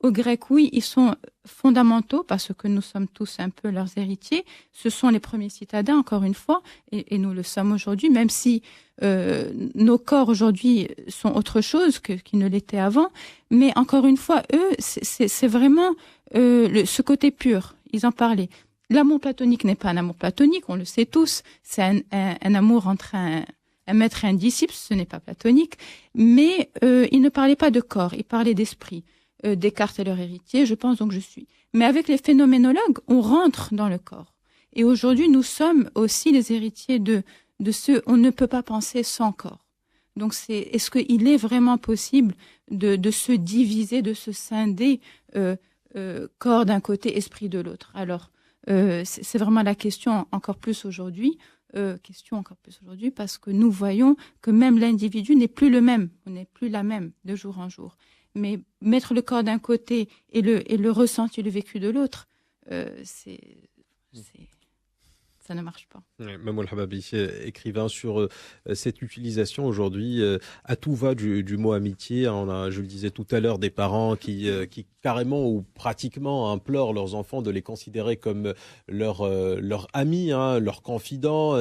[SPEAKER 3] aux Grecs, oui, ils sont fondamentaux parce que nous sommes tous un peu leurs héritiers. Ce sont les premiers citadins, encore une fois, et nous le sommes aujourd'hui, même si nos corps aujourd'hui sont autre chose qu'ils ne l'étaient avant. Mais encore une fois, eux, c'est vraiment ce côté pur. Ils en parlaient. L'amour platonique n'est pas un amour platonique, on le sait tous. C'est un amour entre un maître et un disciple, ce n'est pas platonique. Mais ils ne parlaient pas de corps, ils parlaient d'esprit. Descartes et leur héritier, je pense donc je suis. Mais avec les phénoménologues, on rentre dans le corps. Et aujourd'hui, nous sommes aussi les héritiers de ce on ne peut pas penser sans corps. Donc est-ce qu'il est vraiment possible de se diviser, de se scinder corps d'un côté, esprit de l'autre? Alors, c'est vraiment la question encore plus aujourd'hui. Parce que nous voyons que même l'individu n'est plus le même, on n'est plus la même de jour en jour. Mais mettre le corps d'un côté et le ressenti, le vécu de l'autre, ça ne marche pas.
[SPEAKER 2] Mamoul Hababi, écrivain sur cette utilisation aujourd'hui à tout va du mot amitié. On a, je le disais tout à l'heure, des parents qui carrément ou pratiquement implorent leurs enfants de les considérer comme leur ami, leur confident.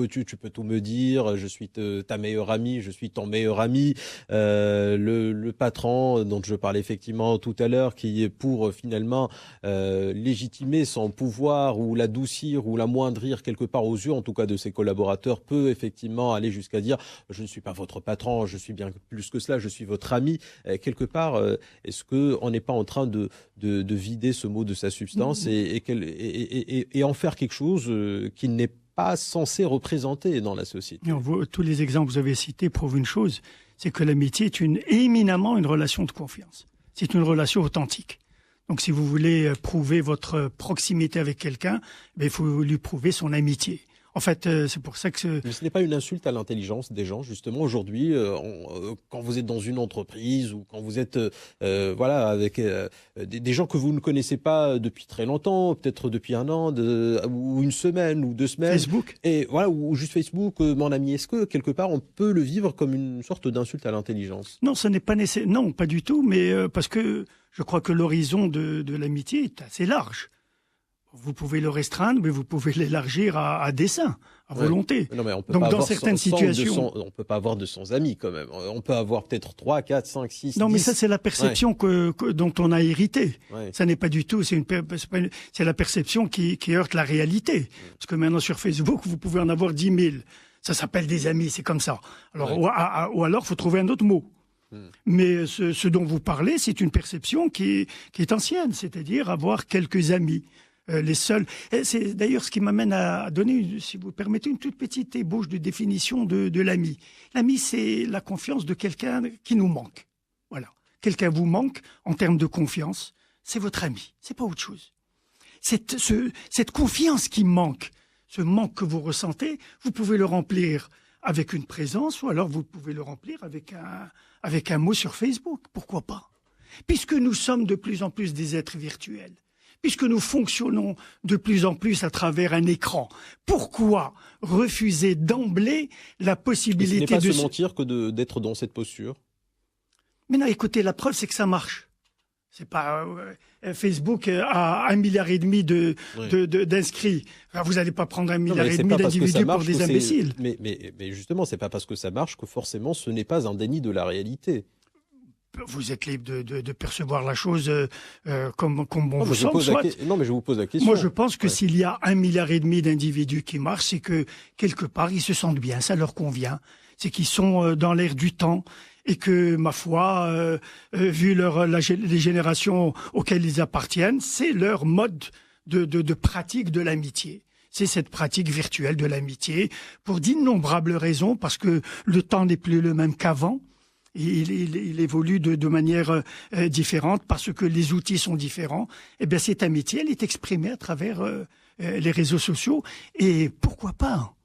[SPEAKER 2] Tu peux tout me dire, je suis ta meilleure amie, je suis ton meilleur ami. Le patron dont je parlais effectivement tout à l'heure, qui est pour finalement légitimer son pouvoir ou l'adoucir ou l'amoindrir quelque part aux yeux, en tout cas de ses collaborateurs, peut effectivement aller jusqu'à dire je ne suis pas votre patron, je suis bien plus que cela, je suis votre ami. Quelque part, est-ce qu'on n'est pas en train de vider ce mot de sa substance et en faire quelque chose qu'il n'est pas censé représenter dans la société?
[SPEAKER 7] Tous les exemples que vous avez cités prouvent une chose, c'est que l'amitié est éminemment une relation de confiance. C'est une relation authentique. Donc, si vous voulez prouver votre proximité avec quelqu'un, il faut lui prouver son amitié. En fait, c'est pour ça que...
[SPEAKER 2] Mais ce n'est pas une insulte à l'intelligence des gens, justement. Aujourd'hui, quand vous êtes dans une entreprise ou quand vous êtes avec des gens que vous ne connaissez pas depuis très longtemps, peut-être depuis un an, ou une semaine ou 2 semaines.
[SPEAKER 7] Facebook.
[SPEAKER 2] Et voilà, ou juste Facebook, mon ami. Est-ce que, quelque part, on peut le vivre comme une sorte d'insulte à l'intelligence?
[SPEAKER 7] Non, ce n'est pas nécessaire. Non, pas du tout, mais parce que je crois que l'horizon de l'amitié est assez large. Vous pouvez le restreindre, mais vous pouvez l'élargir à dessein, à volonté.
[SPEAKER 2] Non, mais on peut
[SPEAKER 7] donc,
[SPEAKER 2] pas
[SPEAKER 7] dans
[SPEAKER 2] avoir
[SPEAKER 7] certaines situations...
[SPEAKER 2] on peut pas avoir 200 amis, quand même. On peut avoir peut-être 3, 4, 5, 6,
[SPEAKER 7] Non,
[SPEAKER 2] 10.
[SPEAKER 7] mais ça, c'est la perception dont on a hérité.
[SPEAKER 2] Ouais.
[SPEAKER 7] Ça n'est pas du tout... C'est la perception qui heurte la réalité. Parce que maintenant, sur Facebook, vous pouvez en avoir 10 000. Ça s'appelle des amis, c'est comme ça. Alors, ou alors, il faut trouver un autre mot. Mais ce dont vous parlez, c'est une perception qui est ancienne, c'est-à-dire avoir quelques amis. Les seuls. C'est d'ailleurs ce qui m'amène à donner, si vous permettez, une toute petite ébauche de définition de l'ami. L'ami, c'est la confiance de quelqu'un qui nous manque. Voilà. Quelqu'un vous manque en termes de confiance, c'est votre ami, c'est pas autre chose. Cette confiance qui manque, ce manque que vous ressentez, vous pouvez le remplir avec une présence ou alors vous pouvez le remplir avec un mot sur Facebook. Pourquoi pas? Puisque nous sommes de plus en plus des êtres virtuels. Puisque nous fonctionnons de plus en plus à travers un écran, pourquoi refuser d'emblée la possibilité
[SPEAKER 2] de... Ce n'est pas se mentir que d'être dans cette posture.
[SPEAKER 7] Mais non, écoutez, la preuve, c'est que ça marche. C'est pas Facebook a 1,5 milliard d'inscrits. Enfin, vous n'allez pas prendre 1,5 milliard d'individus pour des imbéciles.
[SPEAKER 2] Mais justement, c'est pas parce que ça marche que forcément ce n'est pas un déni de la réalité.
[SPEAKER 7] Vous êtes libre de percevoir la chose comme bon vous semble.
[SPEAKER 2] Non, mais je vous pose la question.
[SPEAKER 7] Moi, je pense que s'il y a 1,5 milliard d'individus qui marchent, c'est que quelque part, ils se sentent bien, ça leur convient. C'est qu'ils sont dans l'air du temps et que, ma foi, vu les générations auxquelles ils appartiennent, c'est leur mode de pratique de l'amitié. c'est cette pratique virtuelle de l'amitié pour d'innombrables raisons, parce que le temps n'est plus le même qu'avant. Il évolue de manière différente parce que les outils sont différents. Eh bien, cette amitié, elle est exprimée à travers les réseaux sociaux. Et pourquoi pas?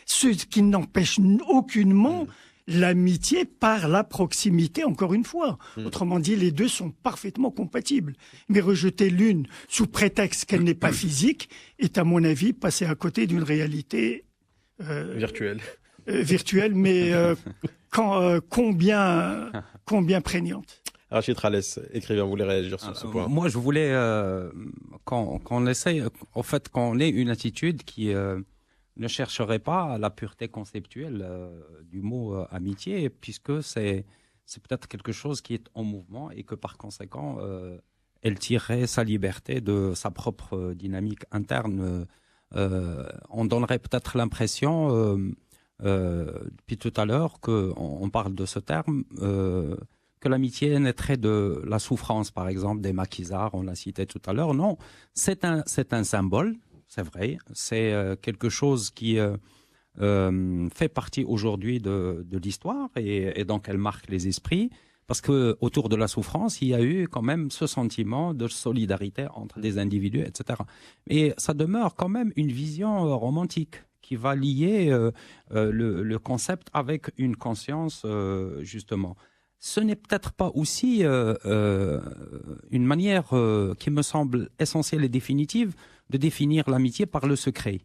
[SPEAKER 7] Ce qui n'empêche aucunement l'amitié par la proximité, encore une fois. Autrement dit, les deux sont parfaitement compatibles. Mais rejeter l'une sous prétexte qu'elle n'est pas physique est, à mon avis, passer à côté d'une réalité virtuelle, mais combien prégnante.
[SPEAKER 2] Rachid Ralès, écrivain, vous voulez réagir sur ce point?
[SPEAKER 4] Moi, je voulais qu'on essaye, en fait, qu'on ait une attitude qui ne chercherait pas la pureté conceptuelle du mot amitié, puisque c'est peut-être quelque chose qui est en mouvement et que par conséquent, elle tirerait sa liberté de sa propre dynamique interne. On donnerait peut-être l'impression, depuis tout à l'heure, qu'on parle de ce terme, que l'amitié naîtrait de la souffrance, par exemple, des maquisards, on l'a cité tout à l'heure. Non, c'est un symbole. C'est vrai, c'est quelque chose qui fait partie aujourd'hui de l'histoire et donc elle marque les esprits parce que autour de la souffrance, il y a eu quand même ce sentiment de solidarité entre des individus, etc. Et ça demeure quand même une vision romantique qui va lier le concept avec une conscience, justement. Ce n'est peut-être pas aussi une manière qui me semble essentielle et définitive de définir l'amitié par le secret.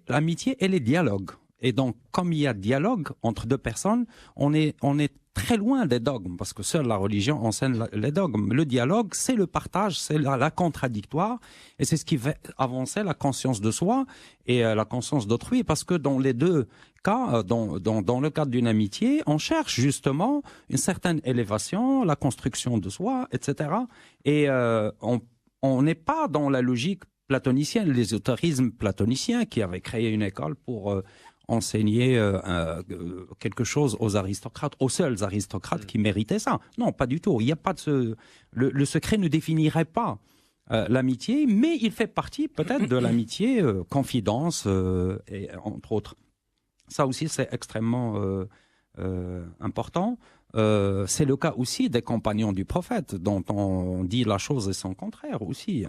[SPEAKER 4] L'amitié, elle est dialogue. Et donc, comme il y a dialogue entre deux personnes, on est très loin des dogmes, parce que seule la religion enseigne les dogmes. Le dialogue, c'est le partage, c'est la contradictoire, et c'est ce qui fait avancer la conscience de soi et la conscience d'autrui, parce que dans les deux cas, dans le cadre d'une amitié, on cherche justement une certaine élévation, la construction de soi, etc. Et on n'est pas dans la logique platonicienne, l'ésotérisme platonicien qui avait créé une école pour enseigner quelque chose aux aristocrates, aux seuls aristocrates qui méritaient ça. Non, pas du tout. Il n'y a pas de le secret ne définirait pas l'amitié, mais il fait partie peut-être de l'amitié, confidence, et entre autres. Ça aussi, c'est extrêmement important. C'est le cas aussi des compagnons du prophète, dont on dit la chose et son contraire aussi.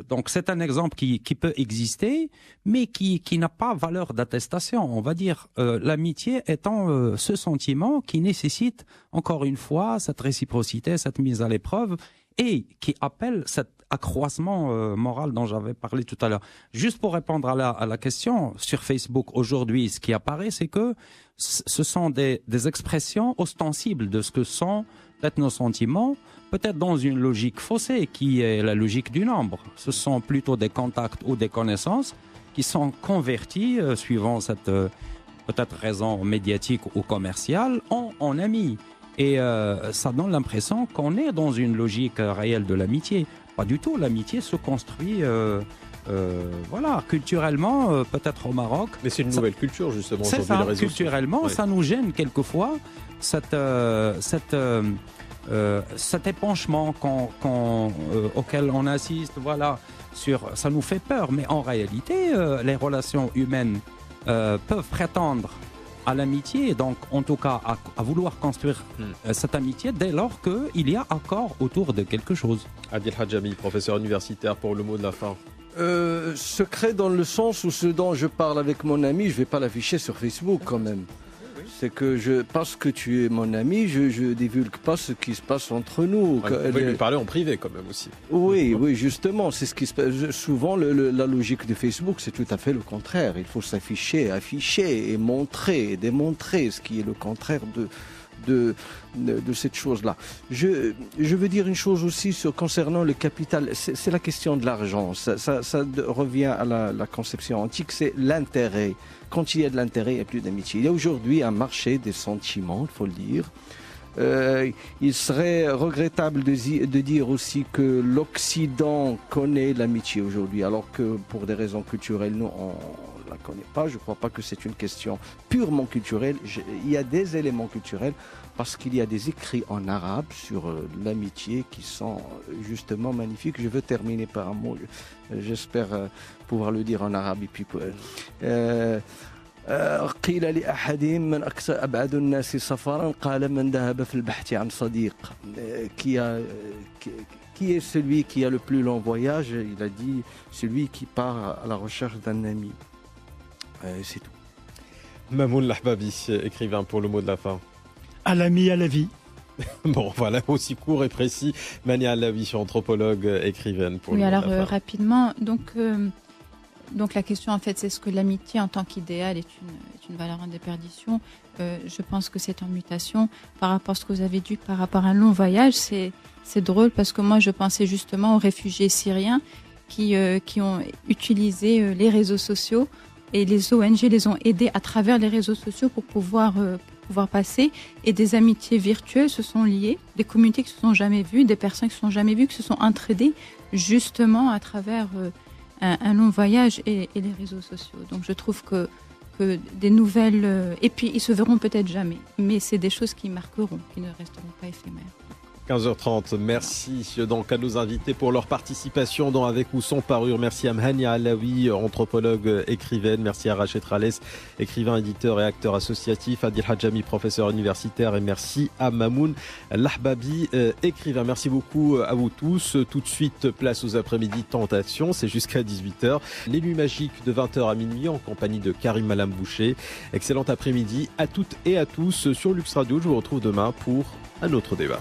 [SPEAKER 4] Donc c'est un exemple qui peut exister, mais qui n'a pas valeur d'attestation. On va dire l'amitié étant ce sentiment qui nécessite encore une fois cette réciprocité, cette mise à l'épreuve, et qui appelle cet accroissement moral dont j'avais parlé tout à l'heure. Juste pour répondre à la question, sur Facebook aujourd'hui, ce qui apparaît, c'est que ce sont des expressions ostensibles de ce que sont peut-être nos sentiments, peut-être dans une logique faussée qui est la logique du nombre. Ce sont plutôt des contacts ou des connaissances qui sont convertis, suivant cette peut-être raison médiatique ou commerciale, en amis. Et ça donne l'impression qu'on est dans une logique réelle de l'amitié. Pas du tout, l'amitié se construit voilà, culturellement, peut-être au Maroc.
[SPEAKER 2] Mais c'est une nouvelle culture, justement.
[SPEAKER 4] C'est ça, culturellement, ça nous gêne quelquefois, cet épanchement auquel on assiste, voilà, ça nous fait peur. Mais en réalité, les relations humaines peuvent prétendre à l'amitié, donc en tout cas à vouloir construire cette amitié dès lors qu'il y a accord autour de quelque chose.
[SPEAKER 2] Adil Hadjami, professeur universitaire, pour le mot de la fin.
[SPEAKER 6] Secret dans le sens où ce dont je parle avec mon ami, je ne vais pas l'afficher sur Facebook quand même. C'est que parce que tu es mon ami, je divulgue pas ce qui se passe entre nous.
[SPEAKER 2] Ouais, vous pouvez lui parler en privé quand même aussi.
[SPEAKER 6] Oui, justement, c'est ce qui se passe. Souvent, la logique de Facebook, c'est tout à fait le contraire. Il faut s'afficher, afficher et montrer, et démontrer ce qui est le contraire de cette chose-là. Je veux dire une chose aussi concernant le capital. C'est la question de l'argent. Ça revient à la conception antique, c'est l'intérêt. Quand il y a de l'intérêt, il n'y a plus d'amitié. Il y a aujourd'hui un marché des sentiments, il faut le dire. Il serait regrettable de dire aussi que l'Occident connaît l'amitié aujourd'hui, alors que pour des raisons culturelles, nous, on ne la connaît pas. Je ne crois pas que c'est une question purement culturelle. Il y a des éléments culturels parce qu'il y a des écrits en arabe sur l'amitié qui sont justement magnifiques. Je veux terminer par un mot. J'espère pouvoir le dire en arabe. Et puis, قيل لأحدهم من أكثر أبعد الناس سفرا قال من ذهب في البحث عن صديق. Qui est celui qui a le plus long voyage? Il a dit celui qui part à la recherche d'un ami. C'est tout.
[SPEAKER 2] Mamoun Lahbabi, écrivain, pour le mot de la fin.
[SPEAKER 7] À l'ami, à la vie.
[SPEAKER 2] Bon, voilà, aussi court et précis. Mania Alaoui, anthropologue, écrivaine. Pour
[SPEAKER 3] oui,
[SPEAKER 2] le
[SPEAKER 3] alors
[SPEAKER 2] mot de la fin.
[SPEAKER 3] rapidement, donc la question en fait, c'est ce que l'amitié en tant qu'idéal est une valeur en déperdition. Je pense que c'est en mutation. Par rapport à ce que vous avez dit, par rapport à un long voyage, c'est drôle parce que moi je pensais justement aux réfugiés syriens qui ont utilisé les réseaux sociaux et les ONG les ont aidés à travers les réseaux sociaux pour pouvoir passer, et des amitiés virtuelles se sont liées, des communautés qui se sont jamais vues, des personnes qui se sont jamais vues, qui se sont entraidées justement à travers un long voyage et les réseaux sociaux. Donc je trouve que des nouvelles, et puis ils se verront peut-être jamais, mais c'est des choses qui marqueront, qui ne resteront pas éphémères.
[SPEAKER 2] 15h30, merci donc à nos invités pour leur participation dans Avec ou sans parure. Merci à Mhania Alaoui, anthropologue, écrivaine. Merci à Rachid Ralès, écrivain, éditeur et acteur associatif. Adil Hadjami, professeur universitaire. Et merci à Mamoun Lahbabi, écrivain. Merci beaucoup à vous tous. Tout de suite, place aux après-midi Tentation. C'est jusqu'à 18h. Les nuits magiques de 20h à minuit en compagnie de Karim Malam Boucher. Excellent après-midi à toutes et à tous sur Lux Radio. Je vous retrouve demain pour un autre débat.